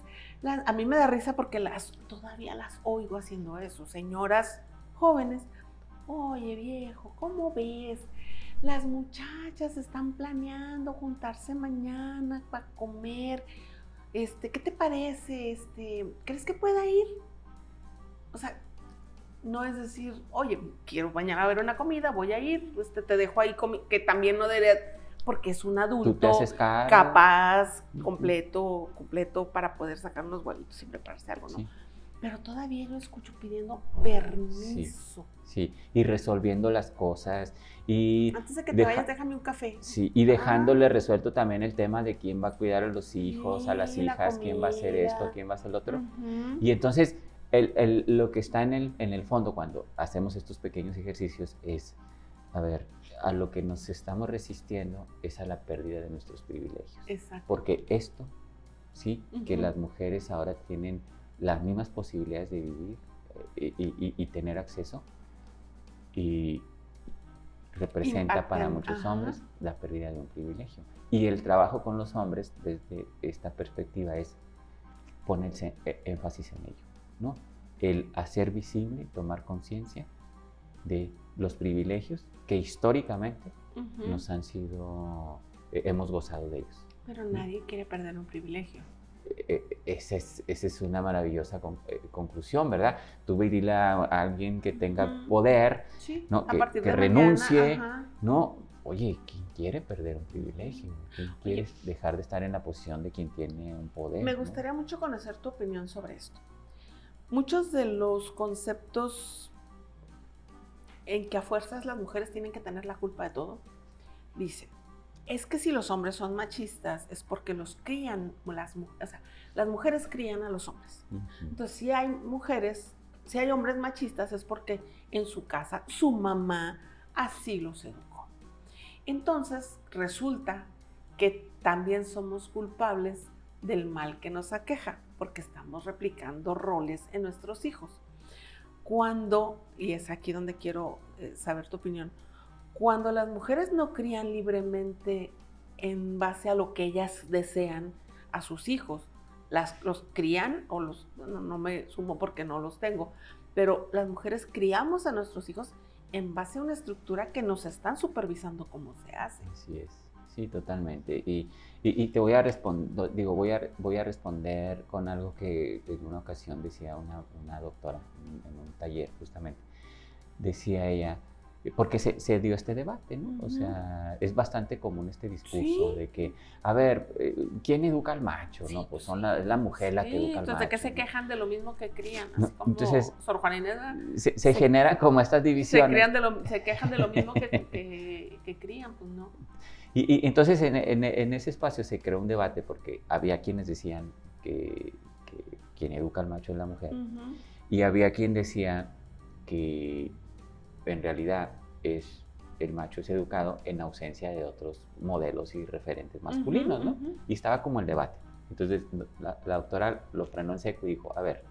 A mí me da risa porque todavía las oigo haciendo eso. Señoras jóvenes, oye, viejo, ¿cómo ves? Las muchachas están planeando juntarse mañana para comer. ¿Qué te parece? ¿Crees que pueda ir? O sea, no es decir, oye, quiero mañana ver una comida, voy a ir, te dejo ahí, que también no debería, porque es un adulto capaz, completo para poder sacar unos huevitos y prepararse algo, ¿no? Sí. Pero todavía lo escucho pidiendo permiso. Sí, y resolviendo las cosas. Y antes de que te vayas, déjame un café. Sí, y dejándole resuelto también el tema de quién va a cuidar a los hijos, sí, a las hijas, quién va a hacer esto, quién va a hacer lo otro. Y entonces, lo que está en el fondo cuando hacemos estos pequeños ejercicios es, a ver, a lo que nos estamos resistiendo es a la pérdida de nuestros privilegios. Exacto. Porque esto, sí, que las mujeres ahora tienen las mismas posibilidades de vivir y tener acceso, y representa para muchos hombres la pérdida de un privilegio. Y el trabajo con los hombres desde esta perspectiva es ponerse énfasis en ello, ¿no? El hacer visible, tomar conciencia de los privilegios que históricamente nos han sido, hemos gozado de ellos. Pero nadie quiere perder un privilegio. Esa es una maravillosa conclusión, ¿verdad? Tú ve y dile a alguien que tenga poder, sí, ¿no? que renuncie, ¿no? Oye, ¿quién quiere perder un privilegio? ¿Quién quiere dejar de estar en la posición de quien tiene un poder? Me gustaría mucho conocer tu opinión sobre esto. Muchos de los conceptos en que a fuerzas las mujeres tienen que tener la culpa de todo, dicen, es que si los hombres son machistas es porque los crían, las mujeres crían a los hombres. Entonces, si hay hombres machistas es porque en su casa su mamá así los educó. Entonces, resulta que también somos culpables del mal que nos aqueja. porque estamos replicando roles en nuestros hijos. Y es aquí donde quiero saber tu opinión, cuando las mujeres no crían libremente en base a lo que ellas desean a sus hijos, los crían, no me sumo porque no los tengo, pero las mujeres criamos a nuestros hijos en base a una estructura que nos están supervisando cómo se hace. Así es, sí, totalmente. Y te voy a responder, voy a responder con algo que en una ocasión decía una doctora en un taller, justamente. Decía ella, porque se dio este debate, ¿no? O sea, es bastante común este discurso de que, a ver, ¿quién educa al macho? ¿No? Pues es la mujer la que educa al macho. Entonces, que se quejan de lo mismo que crían, así como entonces, Sor Juana Inés. Se generan como estas divisiones. Se quejan de lo mismo que crían, pues no. Y entonces en ese espacio se creó un debate porque había quienes decían que quien educa al macho es la mujer, y había quien decía que en realidad el macho es educado en ausencia de otros modelos y referentes masculinos, ¿no? Y estaba como el debate. Entonces la doctora lo frenó en seco y dijo, a ver,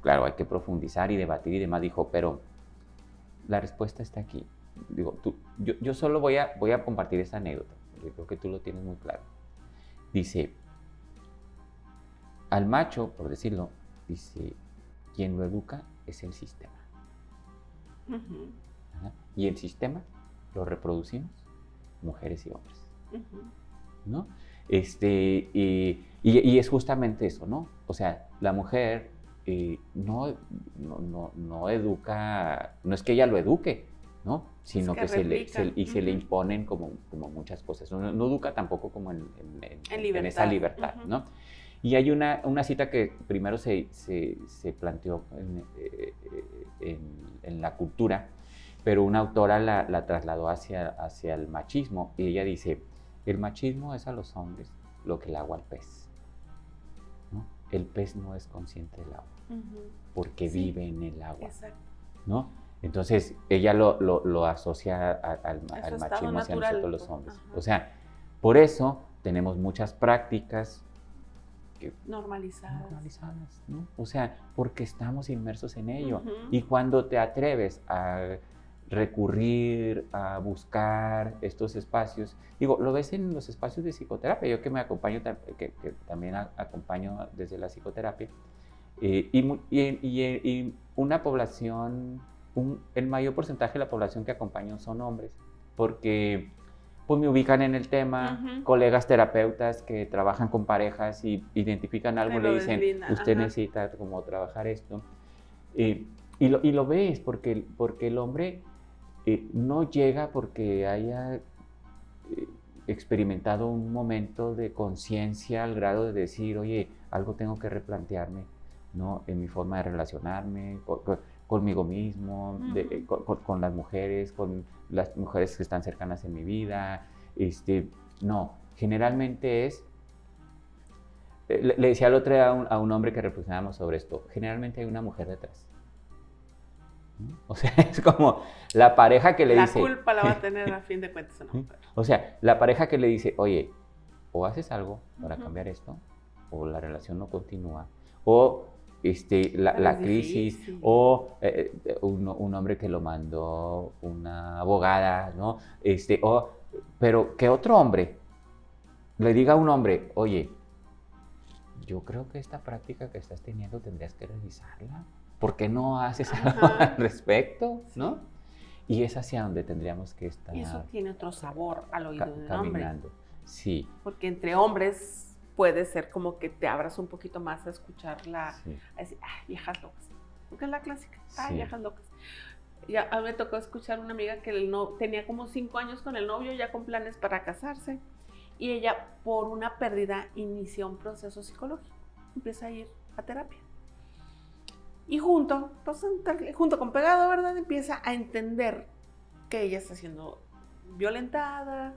claro, hay que profundizar y debatir y demás. Dijo, pero la respuesta está aquí. Digo, yo solo voy a compartir esta anécdota, porque creo que tú lo tienes muy claro. Dice, al macho, por decirlo, dice, quien lo educa es el sistema. Y el sistema lo reproducimos mujeres y hombres, ¿no? Y es justamente eso, ¿no? O sea, la mujer no educa, no es que ella lo eduque, ¿no? Sino que se le imponen como muchas cosas. No educa tampoco como en esa libertad, ¿no? Y hay una cita que primero se planteó en la cultura, pero una autora la trasladó hacia el machismo, y ella dice, el machismo es a los hombres lo que el agua al pez, ¿no? El pez no es consciente del agua, porque vive en el agua, ¿no? Entonces ella lo asocia al machismo hacia nosotros los hombres. O sea, por eso tenemos muchas prácticas normalizadas, ¿no? O sea, porque estamos inmersos en ello. Y cuando te atreves a recurrir, a buscar estos espacios, digo, lo ves en los espacios de psicoterapia, yo que me acompaño, que también acompaño desde la psicoterapia, y una población, el mayor porcentaje de la población que acompaño son hombres, porque pues me ubican en el tema, colegas terapeutas que trabajan con parejas y identifican algo y le dicen, usted necesita como trabajar esto. Y lo ves porque el hombre no llega porque haya experimentado un momento de conciencia al grado de decir, oye, algo tengo que replantearme, ¿no? En mi forma de relacionarme conmigo mismo, con las mujeres, con las mujeres que están cercanas en mi vida. No, generalmente es, le decía al otro día a un hombre que reflexionábamos sobre esto, generalmente hay una mujer detrás. O sea, es como la pareja que le dice... La culpa la va a tener a fin de cuentas una mujer. O sea, la pareja que le dice, oye, o haces algo para cambiar esto, o la relación no continúa, o la crisis, difícil. O un hombre que lo mandó una abogada, ¿no? Pero que otro hombre le diga a un hombre, oye, yo creo que esta práctica que estás teniendo tendrías que revisarla. ¿Por qué no haces algo al respecto? ¿No? Y es hacia donde tendríamos que estar. Y eso tiene otro sabor al oído de un hombre. Sí. Porque entre hombres puede ser como que te abras un poquito más a escucharla, a decir, ay, viejas locas. Porque es la clásica, ay, viejas locas. Ya a mí me tocó escuchar una amiga que tenía como 5 años con el novio, ya con planes para casarse. Y ella, por una pérdida, inició un proceso psicológico. Empieza a ir a terapia. Y junto con pegado, ¿verdad? Empieza a entender que ella está siendo violentada,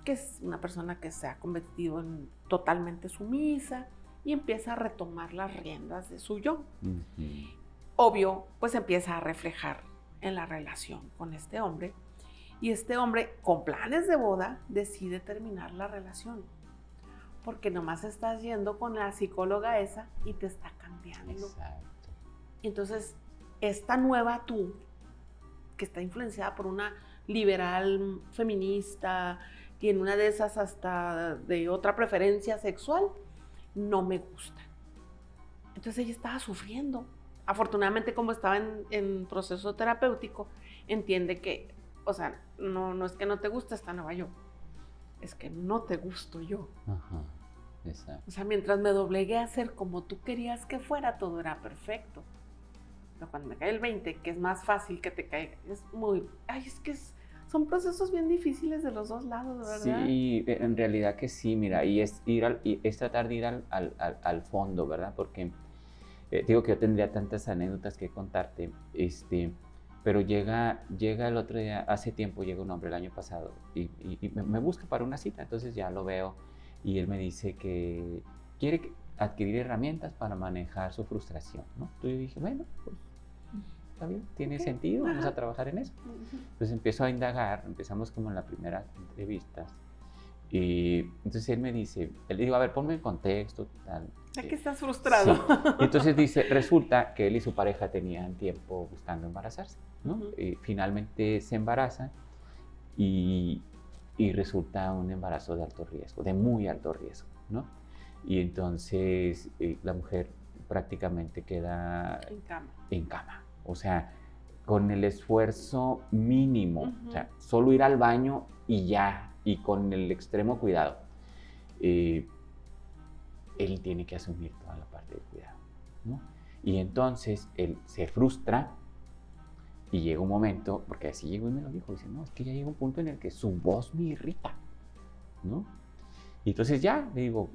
que es una persona que se ha convertido en totalmente sumisa y empieza a retomar las riendas de su yo. Obvio, pues empieza a reflejar en la relación con este hombre, y este hombre, con planes de boda, decide terminar la relación. porque nomás estás yendo con la psicóloga esa y te está cambiando. Exacto. Y entonces, esta nueva tú, que está influenciada por una liberal feminista, y en una de esas hasta de otra preferencia sexual, no me gusta. Entonces ella estaba sufriendo. Afortunadamente, como estaba en proceso terapéutico, entiende que, o sea, no es que no te guste esta nueva yo, es que no te gusto yo. Ajá, exacto. O sea, mientras me doblegué a ser como tú querías que fuera, todo era perfecto. Pero cuando me cae el 20, que es más fácil que te caiga, es muy... Ay, es que son procesos bien difíciles de los dos lados, ¿verdad? Sí, en realidad que sí, mira, y es tratar de ir al fondo, ¿verdad? Porque digo que yo tendría tantas anécdotas que contarte, pero llega el otro día, hace tiempo llega un hombre el año pasado y me busca para una cita, entonces ya lo veo y él me dice que quiere adquirir herramientas para manejar su frustración, ¿no? Entonces yo dije, bueno, pues está bien, tiene sentido, vamos a trabajar en eso. Entonces empiezo a indagar, empezamos como en la primera entrevista. Y entonces él me dice, él digo, a ver, ponme en contexto, tal. ¿De qué estás frustrado? Sí. Y entonces dice, resulta que él y su pareja tenían tiempo buscando embarazarse, ¿no? Y finalmente se embarazan y resulta un embarazo de alto riesgo, de muy alto riesgo, ¿no? Y entonces la mujer prácticamente queda en cama. O sea, con el esfuerzo mínimo, o sea, solo ir al baño y ya, y con el extremo cuidado. Él tiene que asumir toda la parte del cuidado, ¿no? Y entonces él se frustra y llega un momento, porque así llegó y me lo dijo, dice, no, es que ya llega un punto en el que su voz me irrita, ¿no? Y entonces ya, le digo,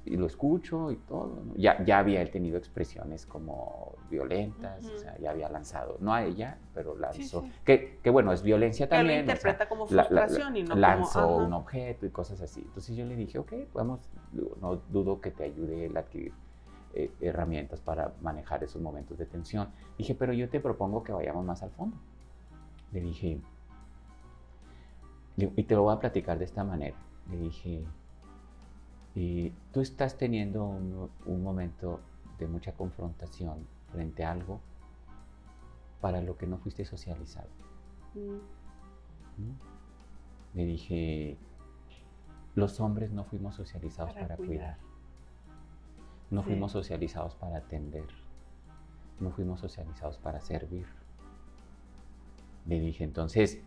y lo escucho y todo, ¿no? Ya había él tenido expresiones como violentas, o sea, ya había lanzado, no a ella, pero lanzó, sí. Que bueno, es violencia también. Él lo interpreta, o sea, como frustración y no lanzó como... un objeto y cosas así. Entonces yo le dije, ok, vamos, no dudo que te ayude el adquirir herramientas para manejar esos momentos de tensión. Dije, pero yo te propongo que vayamos más al fondo. Le dije, y te lo voy a platicar de esta manera. Le dije, tú estás teniendo un momento de mucha confrontación frente a algo para lo que no fuiste socializado. ¿No? Le dije, los hombres no fuimos socializados para cuidar. No fuimos socializados para atender. No fuimos socializados para servir. Le dije, entonces,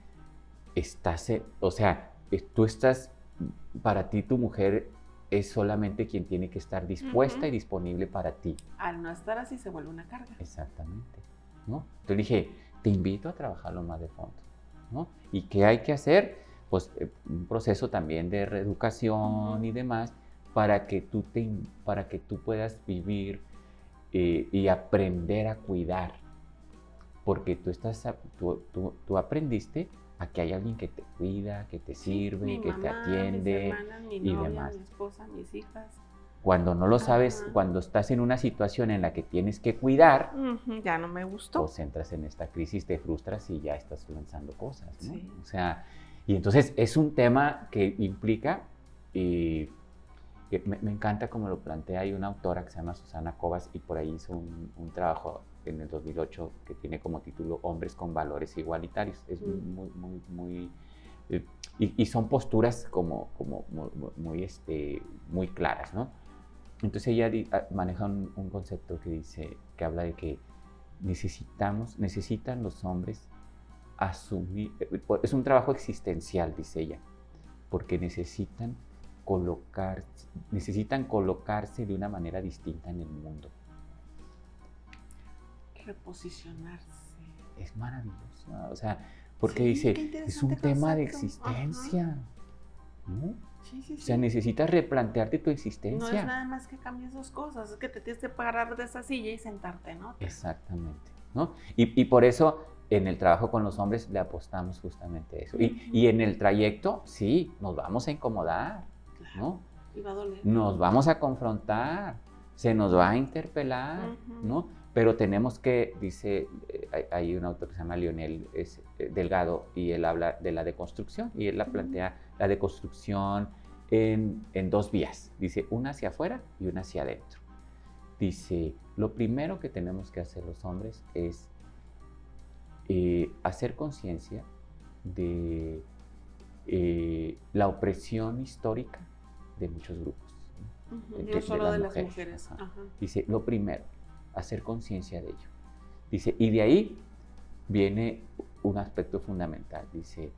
tú estás, para ti tu mujer es solamente quien tiene que estar dispuesta y disponible para ti. Al no estar así se vuelve una carga. Exactamente, ¿no? Entonces dije, te invito a trabajarlo más de fondo, ¿no? ¿Y qué hay que hacer? Pues un proceso también de reeducación y demás para que tú puedas vivir y aprender a cuidar. Porque tú aprendiste a que hay alguien que te cuida, que te sirve, que te atiende, mis hermanas, mi novia, demás. Mi esposa, mis hijas. Cuando no lo sabes, cuando estás en una situación en la que tienes que cuidar, ya no me gustó. Pues entras en esta crisis, te frustras y ya estás lanzando cosas, ¿no? Sí. O sea, y entonces es un tema que implica, que me encanta como lo plantea, hay una autora que se llama Susana Covas y por ahí hizo un trabajo en el 2008 que tiene como título Hombres con valores igualitarios. Es muy y son posturas como muy claras, ¿no? Entonces ella maneja un concepto que dice, que habla de que necesitan los hombres asumir, es un trabajo existencial, dice ella, porque necesitan colocarse de una manera distinta en el mundo. Reposicionarse. Es maravilloso, o sea, porque dice, es un tema de existencia, ¿no? Sí. O sea, necesitas replantearte tu existencia. No es nada más que cambies dos cosas, es que te tienes que parar de esa silla y sentarte en otra. Exactamente, ¿no? Y por eso en el trabajo con los hombres le apostamos justamente a eso. Y en el trayecto, sí, nos vamos a incomodar, ¿no? Y va a doler. Nos vamos a confrontar, se nos va a interpelar, ¿no? Pero tenemos que, dice, hay un autor que se llama Leonel Delgado y él habla de la deconstrucción y él la plantea, la deconstrucción en dos vías. Dice, una hacia afuera y una hacia adentro. Dice, lo primero que tenemos que hacer los hombres es hacer conciencia de la opresión histórica de muchos grupos. No solo de las mujeres. Dice, lo primero, hacer conciencia de ello. Dice, y de ahí viene un aspecto fundamental. Dice,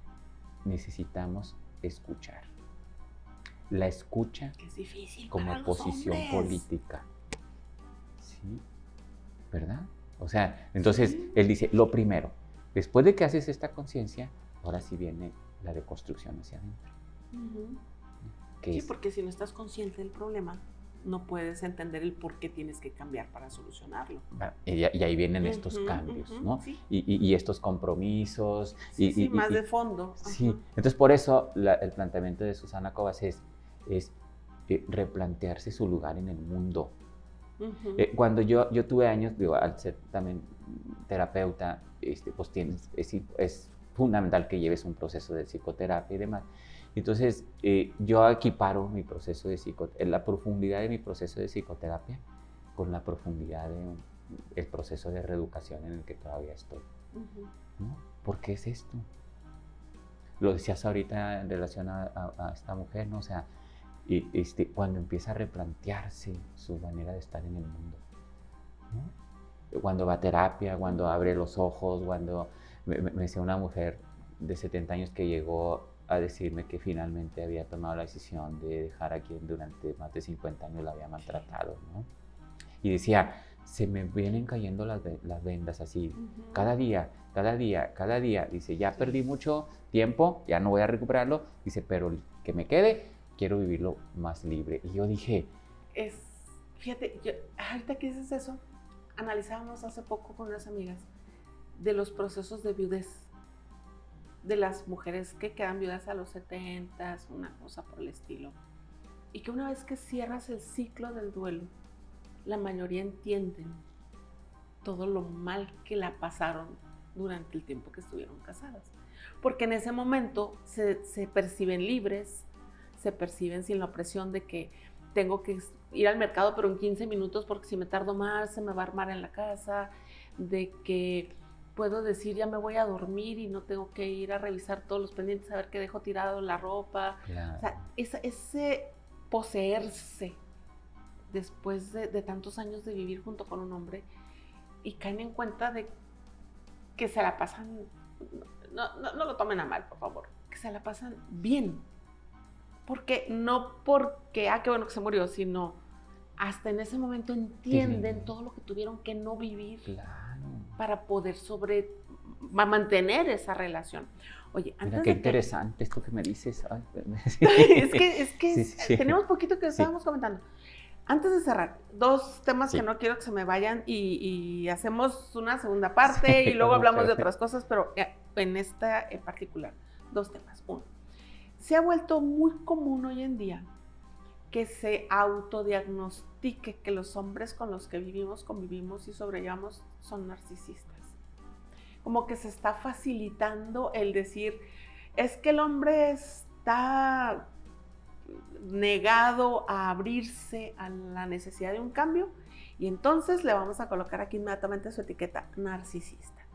necesitamos escuchar. La escucha que es difícil como para los posición hombres. política. ¿Sí? ¿Verdad? O sea, entonces él dice, lo primero, después de que haces esta conciencia, ahora sí viene la reconstrucción hacia adentro. Sí, porque si no estás consciente del problema, no puedes entender el por qué tienes que cambiar para solucionarlo. Y ahí vienen estos cambios, ¿no? Sí. Y estos compromisos. Sí, más de fondo. Sí, entonces por eso el planteamiento de Susana Covas es replantearse su lugar en el mundo. Cuando yo tuve años, digo, al ser también terapeuta, pues es fundamental que lleves un proceso de psicoterapia y demás. Entonces, yo equiparo mi proceso de la profundidad de mi proceso de psicoterapia con la profundidad del proceso de reeducación en el que todavía estoy. ¿No? ¿Por qué es esto? Lo decías ahorita en relación a esta mujer, ¿no? O sea, cuando empieza a replantearse su manera de estar en el mundo, ¿no? Cuando va a terapia, cuando abre los ojos, cuando me decía una mujer de 70 años que llegó a decirme que finalmente había tomado la decisión de dejar a quien durante más de 50 años la había maltratado, ¿no? Y decía, se me vienen cayendo las vendas así, cada día, dice, ya perdí mucho tiempo, ya no voy a recuperarlo, dice, pero el que me quede, quiero vivirlo más libre. Y yo dije... Fíjate, ahorita que dices eso, analizábamos hace poco con unas amigas de los procesos de viudez, de las mujeres que quedan viudas a los 70, una cosa por el estilo. Y que una vez que cierras el ciclo del duelo, la mayoría entienden todo lo mal que la pasaron durante el tiempo que estuvieron casadas. Porque en ese momento se perciben libres, se perciben sin la opresión de que tengo que ir al mercado pero en 15 minutos porque si me tardo más se me va a armar en la casa, de que puedo decir ya me voy a dormir y no tengo que ir a revisar todos los pendientes a ver qué dejo tirado la ropa. Claro. O sea, ese poseerse después de tantos años de vivir junto con un hombre y caen en cuenta de que se la pasan, no lo tomen a mal, por favor, que se la pasan bien. No porque, qué bueno que se murió, sino hasta en ese momento entienden todo lo que tuvieron que no vivir. Claro. Para poder mantener esa relación. Oye, mira qué interesante esto que me dices. Ay, es que tenemos poquito que estábamos comentando. Antes de cerrar, dos temas que no quiero que se me vayan y hacemos una segunda parte y luego hablamos de otras cosas, pero en esta en particular, dos temas. Uno, se ha vuelto muy común hoy en día que se autodiagnostique que los hombres con los que convivimos y sobrellevamos son narcisistas. Como que se está facilitando el decir, es que el hombre está negado a abrirse a la necesidad de un cambio y entonces le vamos a colocar aquí inmediatamente su etiqueta narcisista.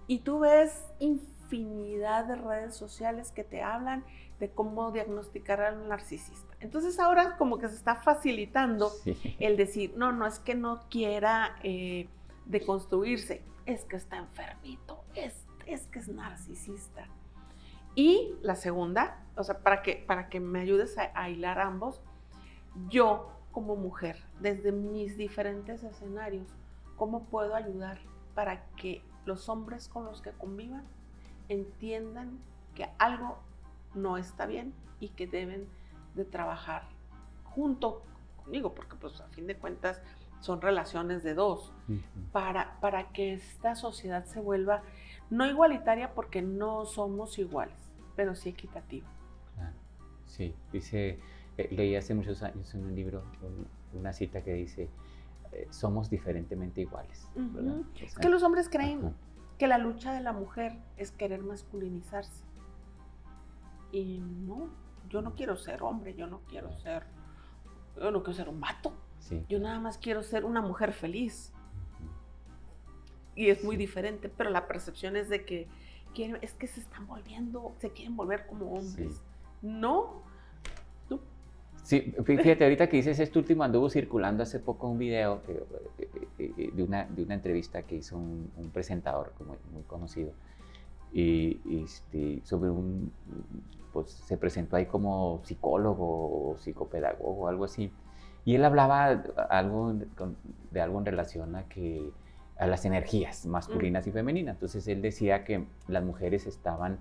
Y tú ves infinidad de redes sociales que te hablan de cómo diagnosticar al narcisista. Entonces ahora como que se está facilitando el decir, no es que no quiera deconstruirse, es que está enfermito, es que es narcisista. Y la segunda, o sea, para que me ayudes a hilar ambos, yo como mujer, desde mis diferentes escenarios, ¿cómo puedo ayudar para que los hombres con los que convivan entiendan que algo no está bien y que deben de trabajar junto conmigo? Porque pues a fin de cuentas son relaciones de dos, para que esta sociedad se vuelva no igualitaria porque no somos iguales, pero sí equitativa. Claro. Sí, dice, leí hace muchos años en un libro una cita que dice, somos diferentemente iguales. ¿Verdad? O sea, es que los hombres creen que la lucha de la mujer es querer masculinizarse. Y no, yo no quiero ser hombre, yo no quiero ser un vato. Sí. Yo nada más quiero ser una mujer feliz. Y es muy diferente, pero la percepción es de que es que se quieren volver como hombres. Sí. No. Sí, fíjate, ahorita que dices esto último, anduvo circulando hace poco un video de una entrevista que hizo un presentador muy conocido, y sobre pues se presentó ahí como psicólogo o psicopedagogo o algo así, y él hablaba de algo en relación a las energías masculinas y femeninas. Entonces él decía que las mujeres estaban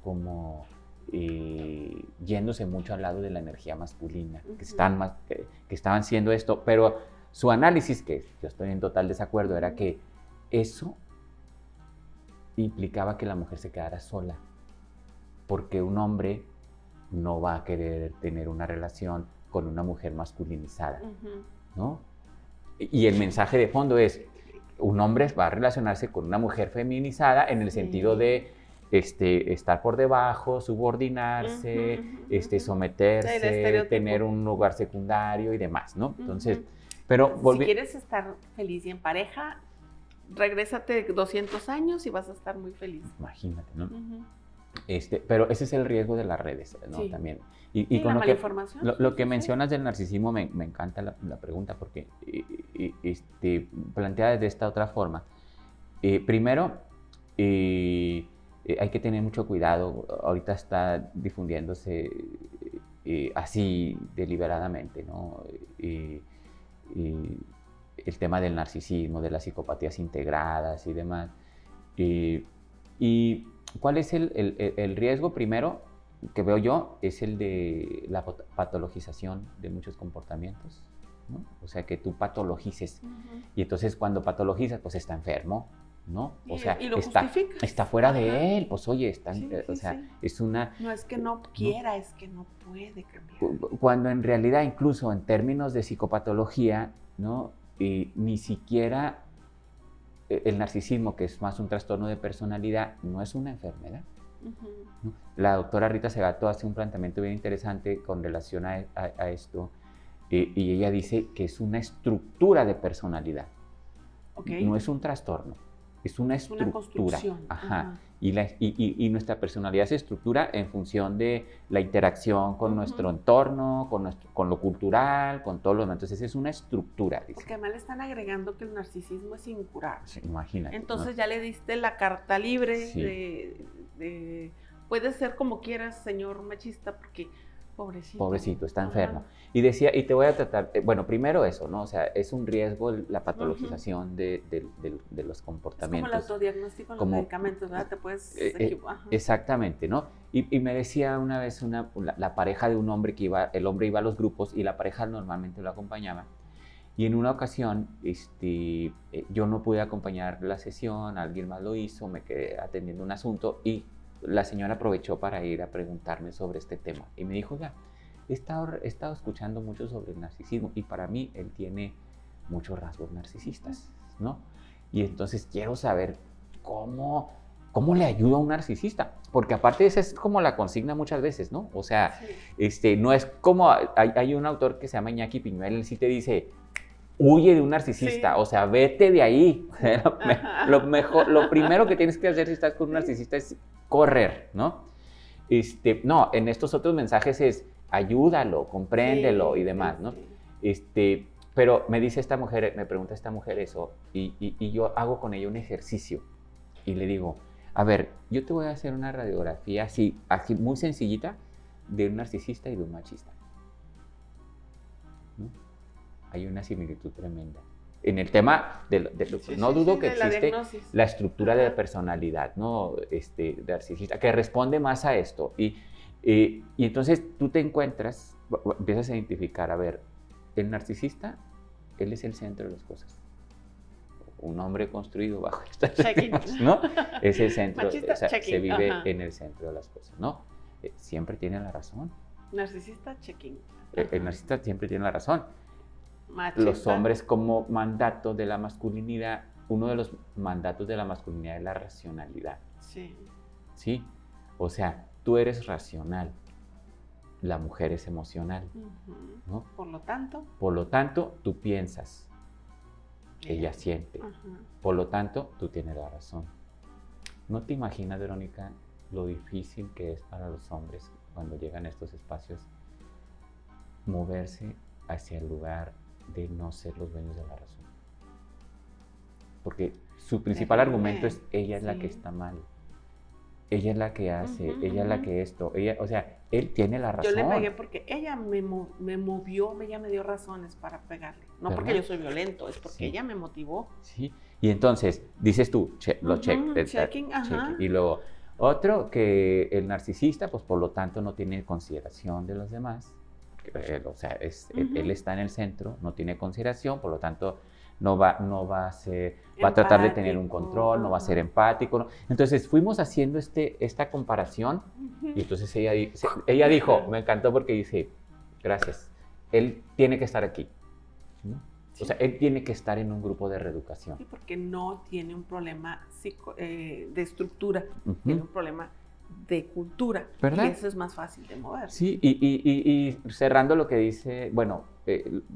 como yéndose mucho al lado de la energía masculina, que estaban siendo esto, pero su análisis, que yo estoy en total desacuerdo, era que eso implicaba que la mujer se quedara sola, porque un hombre no va a querer tener una relación con una mujer masculinizada, ¿no? Y el mensaje de fondo es, un hombre va a relacionarse con una mujer feminizada en el sentido de estar por debajo, subordinarse, someterse, tener un lugar secundario y demás, ¿no? Entonces, pero si quieres estar feliz y en pareja, regrésate 200 años y vas a estar muy feliz. Imagínate, ¿no? Pero ese es el riesgo de las redes, ¿no? Sí. También. Y con lo que mencionas del narcisismo me encanta la pregunta, porque plantea de esta otra forma. Primero, hay que tener mucho cuidado. Ahorita está difundiéndose así deliberadamente, ¿no? El tema del narcisismo, de las psicopatías integradas y demás. ¿Y cuál es el riesgo? Primero, que veo yo, es el de la patologización de muchos comportamientos, ¿no? O sea, que tú patologices. Y entonces cuando patologizas, pues está enfermo, ¿no? O sea, está fuera de él, pues oye, es una... No es que no quiera, es que no puede cambiar. Cuando en realidad, incluso en términos de psicopatología, ¿no? Ni siquiera el narcisismo, que es más un trastorno de personalidad, no es una enfermedad. ¿No? La doctora Rita Segato hace un planteamiento bien interesante con relación a esto, y ella dice que es una estructura de personalidad. No es un trastorno, es una estructura. Y nuestra personalidad se estructura en función de la interacción con nuestro entorno, con lo cultural, con todo lo demás. Entonces es una estructura. Dice. Porque además le están agregando que el narcisismo es incurable. Sí, imagínate. Entonces, ¿no? Ya le diste la carta libre de puede ser como quieras, señor machista, porque pobrecito está enfermo. Y decía, y te voy a tratar, bueno, primero eso, ¿no? O sea, es un riesgo la patologización de los comportamientos. Es como el autodiagnóstico en los medicamentos, ¿verdad? Te puedes equivocar. Exactamente, ¿no? Y me decía una vez la pareja de un hombre el hombre iba a los grupos y la pareja normalmente lo acompañaba. Y en una ocasión, yo no pude acompañar la sesión, alguien más lo hizo, me quedé atendiendo un asunto y la señora aprovechó para ir a preguntarme sobre este tema. Y me dijo, ya, he estado escuchando mucho sobre el narcisismo y para mí él tiene muchos rasgos narcisistas, ¿no? Y entonces quiero saber cómo le ayuda a un narcisista. Porque aparte esa es como la consigna muchas veces, ¿no? O sea, no es como, hay un autor que se llama Iñaki Piñuel, él sí te dice, huye de un narcisista, o sea, vete de ahí. Lo primero que tienes que hacer si estás con un narcisista es correr, ¿no? No, en estos otros mensajes es ayúdalo, compréndelo y demás, ¿no? Pero me dice esta mujer, me pregunta esta mujer eso, y yo hago con ella un ejercicio y le digo, a ver, yo te voy a hacer una radiografía así muy sencillita de un narcisista y de un machista, ¿no? Hay una similitud tremenda. En el tema no dudo que existe la estructura de personalidad, ¿no? Narcisista, que responde más a esto. Y entonces tú te encuentras, empiezas a identificar, a ver, el narcisista, él es el centro de las cosas. Un hombre construido bajo estas reglas, ¿no? Es el centro, Machista, se vive en el centro de las cosas, ¿no? Siempre tiene la razón. Narcisista, checking. El narcisista siempre tiene la razón. Machista. Los hombres como mandato de la masculinidad, uno de los mandatos de la masculinidad es la racionalidad. Sí. ¿Sí? O sea, tú eres racional. la mujer es emocional, ¿no? Por lo tanto, tú piensas, ella siente, por lo tanto, tú tienes la razón. ¿No te imaginas, Verónica, lo difícil que es para los hombres cuando llegan a estos espacios moverse hacia el lugar de no ser los dueños de la razón? Porque su principal argumento es ella es la que está mal. Ella es la que hace, ella es la que esto, ella, o sea, él tiene la razón. Yo le pegué porque ella me movió, ella me dio razones para pegarle. No, ¿verdad? Porque yo soy violento, es porque ella me motivó. Sí, y entonces, dices tú, checking, y luego, otro, que el narcisista, pues por lo tanto no tiene consideración de los demás, o sea, él está en el centro, no tiene consideración, por lo tanto no va a tratar de tener un control, no va a ser empático. ¿No? Entonces fuimos haciendo esta comparación y entonces ella dijo, me encantó porque dice, gracias, él tiene que estar aquí, ¿no? Sí. O sea, él tiene que estar en un grupo de reeducación. Sí, porque no tiene un problema de estructura, tiene un problema de cultura, ¿verdad? Y eso es más fácil de mover. Sí, y cerrando lo que dice, bueno,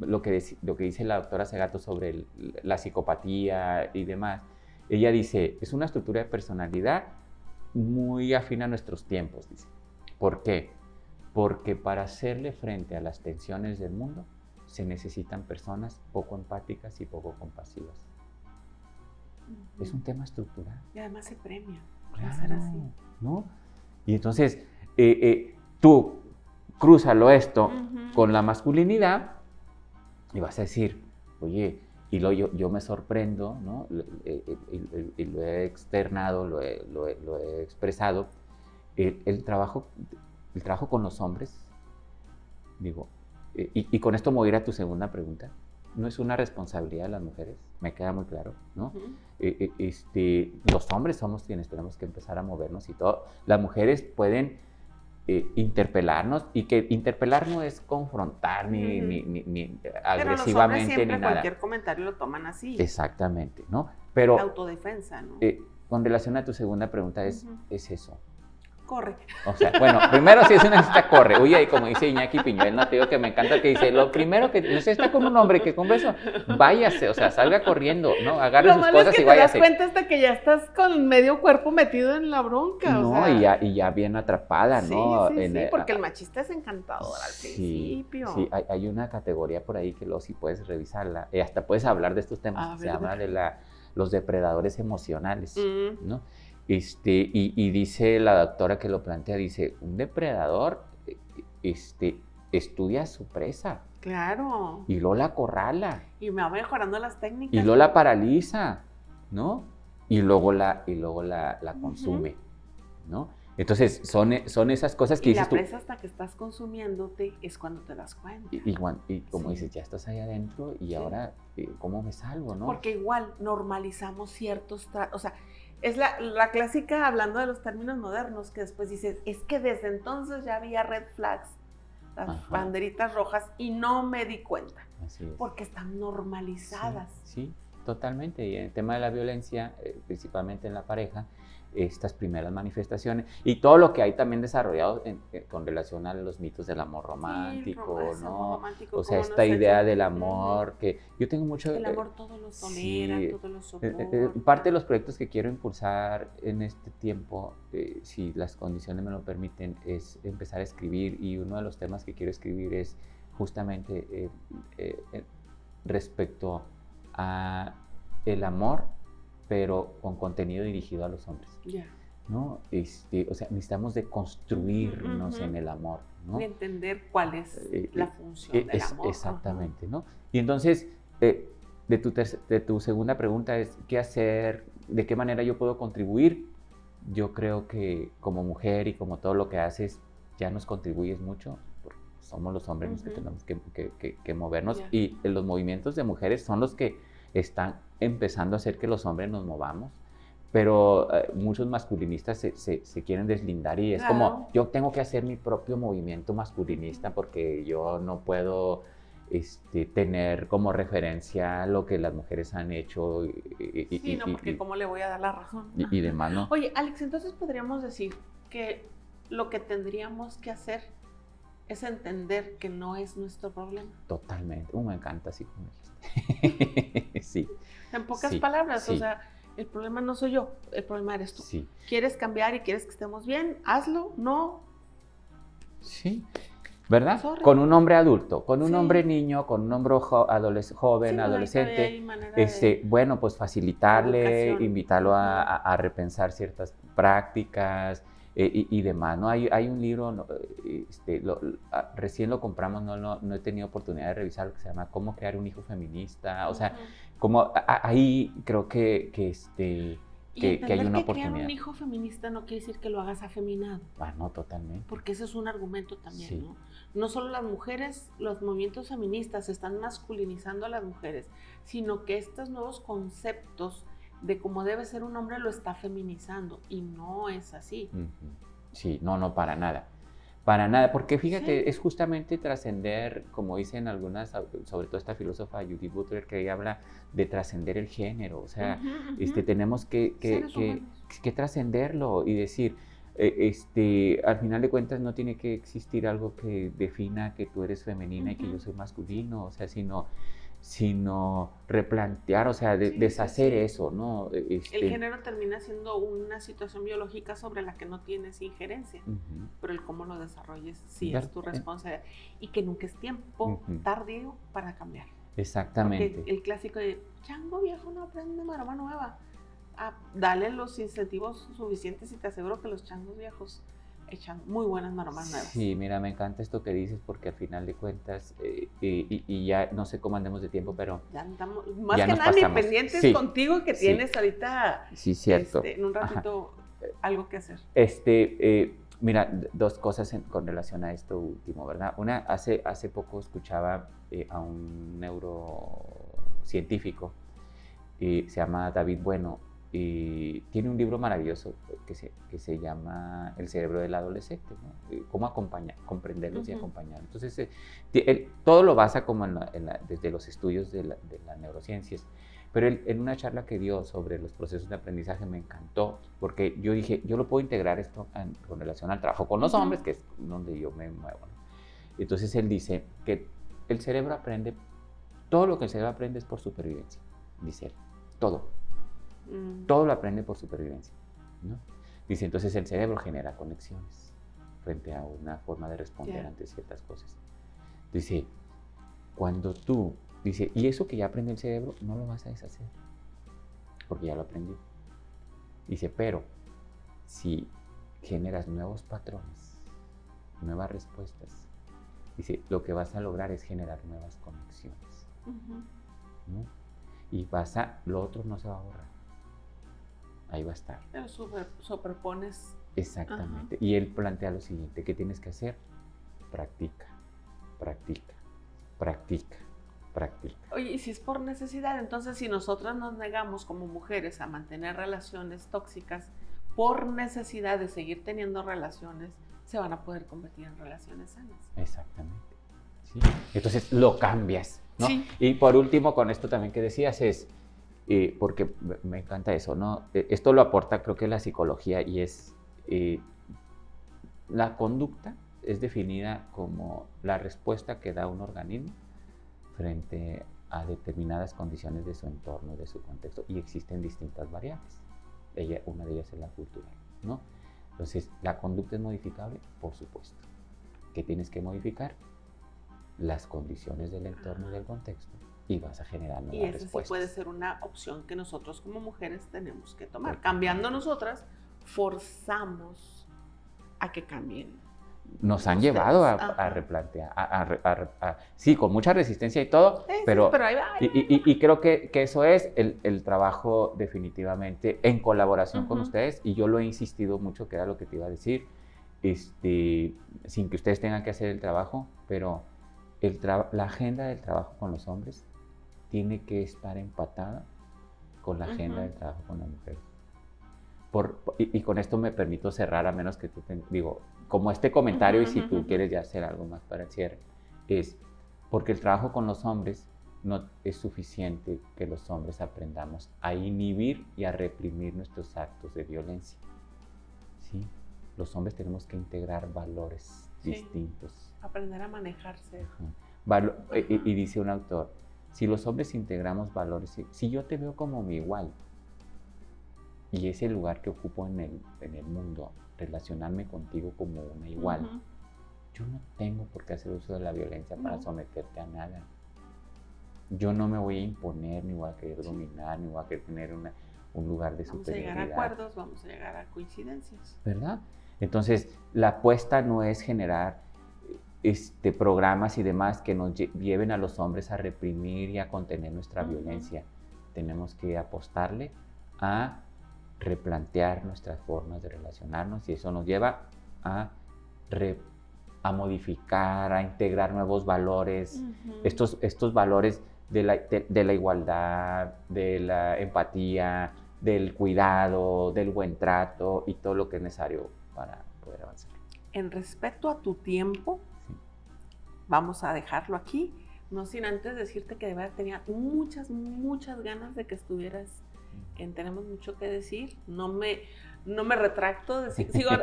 lo que dice la doctora Segato sobre la psicopatía y demás, ella dice, es una estructura de personalidad muy afín a nuestros tiempos, dice. ¿Por qué? Porque para hacerle frente a las tensiones del mundo se necesitan personas poco empáticas y poco compasivas. Es un tema estructural. Y además se premia. Claro, ser así. ¿No? Y entonces, tú crúzalo esto con la masculinidad y vas a decir, oye, y yo me sorprendo, ¿no? Y lo he externado, lo he expresado, el trabajo con los hombres, digo, y con esto me voy a ir a tu segunda pregunta, no es una responsabilidad de las mujeres, me queda muy claro, ¿no? Los hombres somos quienes tenemos que empezar a movernos y todo. Las mujeres pueden interpelarnos, y que interpelar no es confrontar ni agresivamente siempre ni nada. Cualquier comentario lo toman así. Exactamente, ¿no? Pero autodefensa, ¿no? Con relación a tu segunda pregunta es eso. Corre. O sea, bueno, primero si es una necesita, corre. Oye, y como dice Iñaki Piñuel, no te digo que me encanta que dice, lo primero que necesita con un hombre que conversa, váyase, o sea, salga corriendo, ¿no? Agarre sus cosas y váyase. Lo malo es que te das cuenta hasta que ya estás con medio cuerpo metido en la bronca, no, o sea. y ya bien atrapada, ¿no? Sí, porque el machista es encantador al principio. Sí, hay una categoría por ahí que luego sí puedes revisarla, hasta puedes hablar de estos temas, se llama de los depredadores emocionales, ¿no? Y dice la doctora que lo plantea, dice, un depredador estudia a su presa. Claro. Y luego la acorrala. Y me va mejorando las técnicas. Y luego la paraliza, ¿no? Y luego la consume, ¿no? Entonces, son esas cosas que dices tú. Y la presa hasta que estás consumiéndote es cuando te das cuenta. Y como dices, ya estás ahí adentro y ahora, ¿cómo me salvo, no? Porque igual normalizamos ciertos tratos, o sea, es la clásica, hablando de los términos modernos, que después dices, es que desde entonces ya había red flags, las banderitas rojas, y no me di cuenta. Así es. Porque están normalizadas. Sí, totalmente. Y en el tema de la violencia, principalmente en la pareja, estas primeras manifestaciones y todo lo que hay también desarrollado con relación a los mitos del amor romántico, ¿no? Romántico, o sea, esta idea del amor, que yo tengo mucho... El amor todo lo tolera, todo lo soporta. Parte de los proyectos que quiero impulsar en este tiempo, si las condiciones me lo permiten, es empezar a escribir, y uno de los temas que quiero escribir es justamente respecto a el amor, pero con contenido dirigido a los hombres, ¿no? O sea, necesitamos de construirnos en el amor, ¿no? Y entender cuál es la función del amor. Exactamente, ¿no? Y entonces, de tu segunda pregunta es, ¿qué hacer? ¿De qué manera yo puedo contribuir? Yo creo que como mujer y como todo lo que haces, ya nos contribuyes mucho, porque somos los hombres los que tenemos que movernos, y los movimientos de mujeres son los que están empezando a hacer que los hombres nos movamos, pero muchos masculinistas se quieren deslindar, y es como, yo tengo que hacer mi propio movimiento masculinista porque yo no puedo tener como referencia lo que las mujeres han hecho. Porque ¿cómo le voy a dar la razón? Y demás, ¿no? Oye, Alex, entonces podríamos decir que lo que tendríamos que hacer es entender que no es nuestro problema. Totalmente. Me encanta así como dijiste. Sí. En pocas Sí, palabras, sí. o sea, el problema no soy yo, el problema eres tú. Sí. ¿Quieres cambiar y quieres que estemos bien? Hazlo, no. Sí. ¿Verdad? Sorry. Con un hombre adulto, con un Sí. hombre niño, con un hombre joven, Sí, adolescente, hay manera de bueno, pues facilitarle, educación. invitarlo a repensar ciertas prácticas y demás, ¿no? Hay un libro, ¿no? Recién lo compramos, no he tenido oportunidad de revisarlo, que se llama ¿Cómo crear un hijo feminista? O sea, como ahí creo que hay una que oportunidad. Crear un hijo feminista no quiere decir que lo hagas afeminado. Ah, no, totalmente. Porque ese es un argumento también, Sí. ¿no? No solo las mujeres, los movimientos feministas están masculinizando a las mujeres, sino que estos nuevos conceptos de cómo debe ser un hombre lo está feminizando, y no es así. Sí, no, para nada. Para nada, porque fíjate, Sí. es justamente trascender, como dicen algunas, sobre todo esta filósofa Judith Butler, que ella habla de trascender el género, o sea, tenemos que trascenderlo y decir, al final de cuentas no tiene que existir algo que defina que tú eres femenina y que yo soy masculino, o sea, sino replantear, o sea, deshacer eso, ¿no? El género termina siendo una situación biológica sobre la que no tienes injerencia, pero el cómo lo desarrolles sí es tu responsabilidad, y que nunca es tiempo tardío para cambiar. Exactamente. Porque el clásico de chango viejo no aprende maroma nueva. Dale los incentivos suficientes y te aseguro que los changos viejos echan muy buenas maromas nuevas. Sí, mira, me encanta esto que dices porque al final de cuentas, y ya no sé cómo andemos de tiempo, pero ya andamos, más ya que nada ni pendientes contigo que tienes ahorita, sí, cierto. En un ratito algo que hacer. Mira, dos cosas con relación a esto último, ¿verdad? Una, hace poco escuchaba a un neurocientífico, se llama David Bueno, y tiene un libro maravilloso que se llama El cerebro del adolescente, ¿no? Cómo comprenderlos y acompañarlos. Entonces, todo lo basa como desde los estudios de las neurociencias. Pero él, en una charla que dio sobre los procesos de aprendizaje, me encantó, porque yo dije, yo lo puedo integrar esto con relación al trabajo con los hombres, que es donde yo me muevo, ¿no? Entonces él dice que el cerebro aprende, todo lo que el cerebro aprende es por supervivencia, dice él, todo. Todo lo aprende por supervivencia, ¿no? Dice, entonces el cerebro genera conexiones frente a una forma de responder ante ciertas cosas. Dice, cuando tú, dice, y eso que ya aprende el cerebro, no lo vas a deshacer, porque ya lo aprendió. Dice, pero si generas nuevos patrones, nuevas respuestas, dice, lo que vas a lograr es generar nuevas conexiones, ¿no? Y lo otro no se va a borrar. Ahí va a estar. Pero superpones. Exactamente. Y él plantea lo siguiente, ¿qué tienes que hacer? Practica, practica, practica, practica. Oye, y si es por necesidad, entonces si nosotras nos negamos como mujeres a mantener relaciones tóxicas por necesidad de seguir teniendo relaciones, se van a poder convertir en relaciones sanas. Exactamente. ¿Sí? Entonces lo cambias, ¿no? Sí. Y por último, con esto también que decías es, porque me encanta eso, ¿no? Esto lo aporta creo que la psicología y es, la conducta es definida como la respuesta que da un organismo frente a determinadas condiciones de su entorno, de su contexto, y existen distintas variables. Una de ellas es la cultural, ¿no? Entonces, ¿la conducta es modificable? Por supuesto. ¿Qué tienes que modificar? Las condiciones del entorno y del contexto, y vas a generar nuevas respuestas. Y esa sí puede ser una opción que nosotros como mujeres tenemos que tomar. Cambiando nosotras, forzamos a que cambien. Nos han llevado a replantear, sí, con mucha resistencia y todo, pero ahí va. Y creo que eso es el trabajo definitivamente en colaboración con ustedes, y yo lo he insistido mucho, que era lo que te iba a decir, sin que ustedes tengan que hacer el trabajo, pero la agenda del trabajo con los hombres tiene que estar empatada con la agenda del trabajo con las mujeres. Y con esto me permito cerrar, a menos que tú digo, como este comentario, y si tú quieres ya hacer algo más para el cierre, es porque el trabajo con los hombres no es suficiente que los hombres aprendamos a inhibir y a reprimir nuestros actos de violencia, ¿sí? Los hombres tenemos que integrar valores distintos. Aprender a manejarse. Y dice un autor, si los hombres integramos valores, si yo te veo como mi igual, y ese lugar que ocupo en el mundo, relacionarme contigo como una igual, yo no tengo por qué hacer uso de la violencia para someterte a nada. Yo no me voy a imponer, ni voy a querer dominar, ni voy a querer tener un lugar de superioridad. Vamos a llegar a acuerdos, vamos a llegar a coincidencias. ¿Verdad? Entonces, la apuesta no es generar programas y demás que nos lleven a los hombres a reprimir y a contener nuestra violencia. Tenemos que apostarle a replantear nuestras formas de relacionarnos y eso nos lleva a modificar, a integrar nuevos valores, estos valores de la igualdad, de la empatía, del cuidado, del buen trato y todo lo que es necesario para poder avanzar. En respeto a tu tiempo, vamos a dejarlo aquí, no sin antes decirte que de verdad tenía muchas ganas de que estuvieras en Tenemos Mucho que Decir. No me retracto,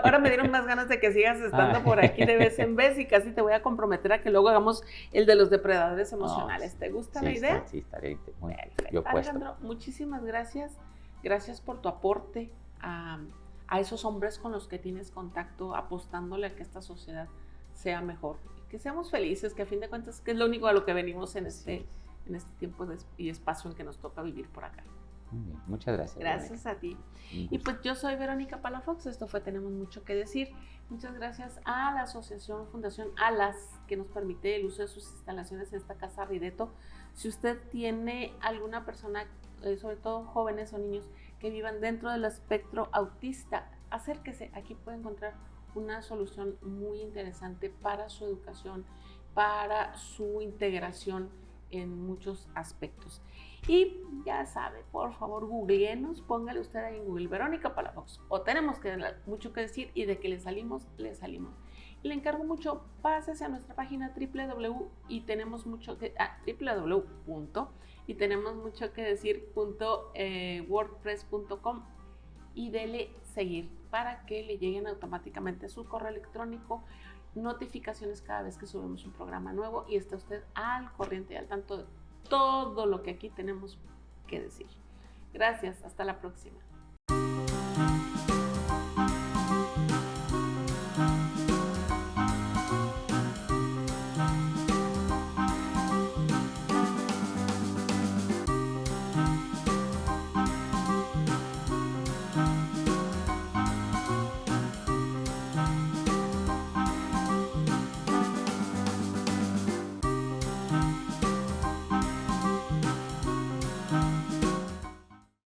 ahora me dieron más ganas de que sigas estando por aquí de vez en vez y casi te voy a comprometer a que luego hagamos el de los depredadores emocionales. ¿Te gusta la idea? Sí, estaré muy perfecto. Alejandro, muchísimas gracias. Gracias por tu aporte a esos hombres con los que tienes contacto, apostándole a que esta sociedad sea mejor. Que seamos felices, que a fin de cuentas que es lo único a lo que venimos en este tiempo y espacio en que nos toca vivir por acá. Muy bien, muchas gracias. Gracias a ti. Y pues yo soy Verónica Palafox, esto fue Tenemos Mucho que Decir. Muchas gracias a la Asociación Fundación Alas que nos permite el uso de sus instalaciones en esta casa Rideto. Si usted tiene alguna persona, sobre todo jóvenes o niños, que vivan dentro del espectro autista, acérquese, aquí puede encontrar una solución muy interesante para su educación, para su integración en muchos aspectos. Y ya sabe, por favor, googleenos, póngale usted ahí en Google Verónica Palafox, o Tenemos Mucho que Decir, y de que le salimos. Y le encargo mucho, pásese a nuestra página www.y-tenemosmuchoquedecir.wordpress.com y dele seguir para que le lleguen automáticamente a su correo electrónico notificaciones cada vez que subimos un programa nuevo y esté usted al corriente y al tanto de todo lo que aquí tenemos que decir. Gracias, hasta la próxima.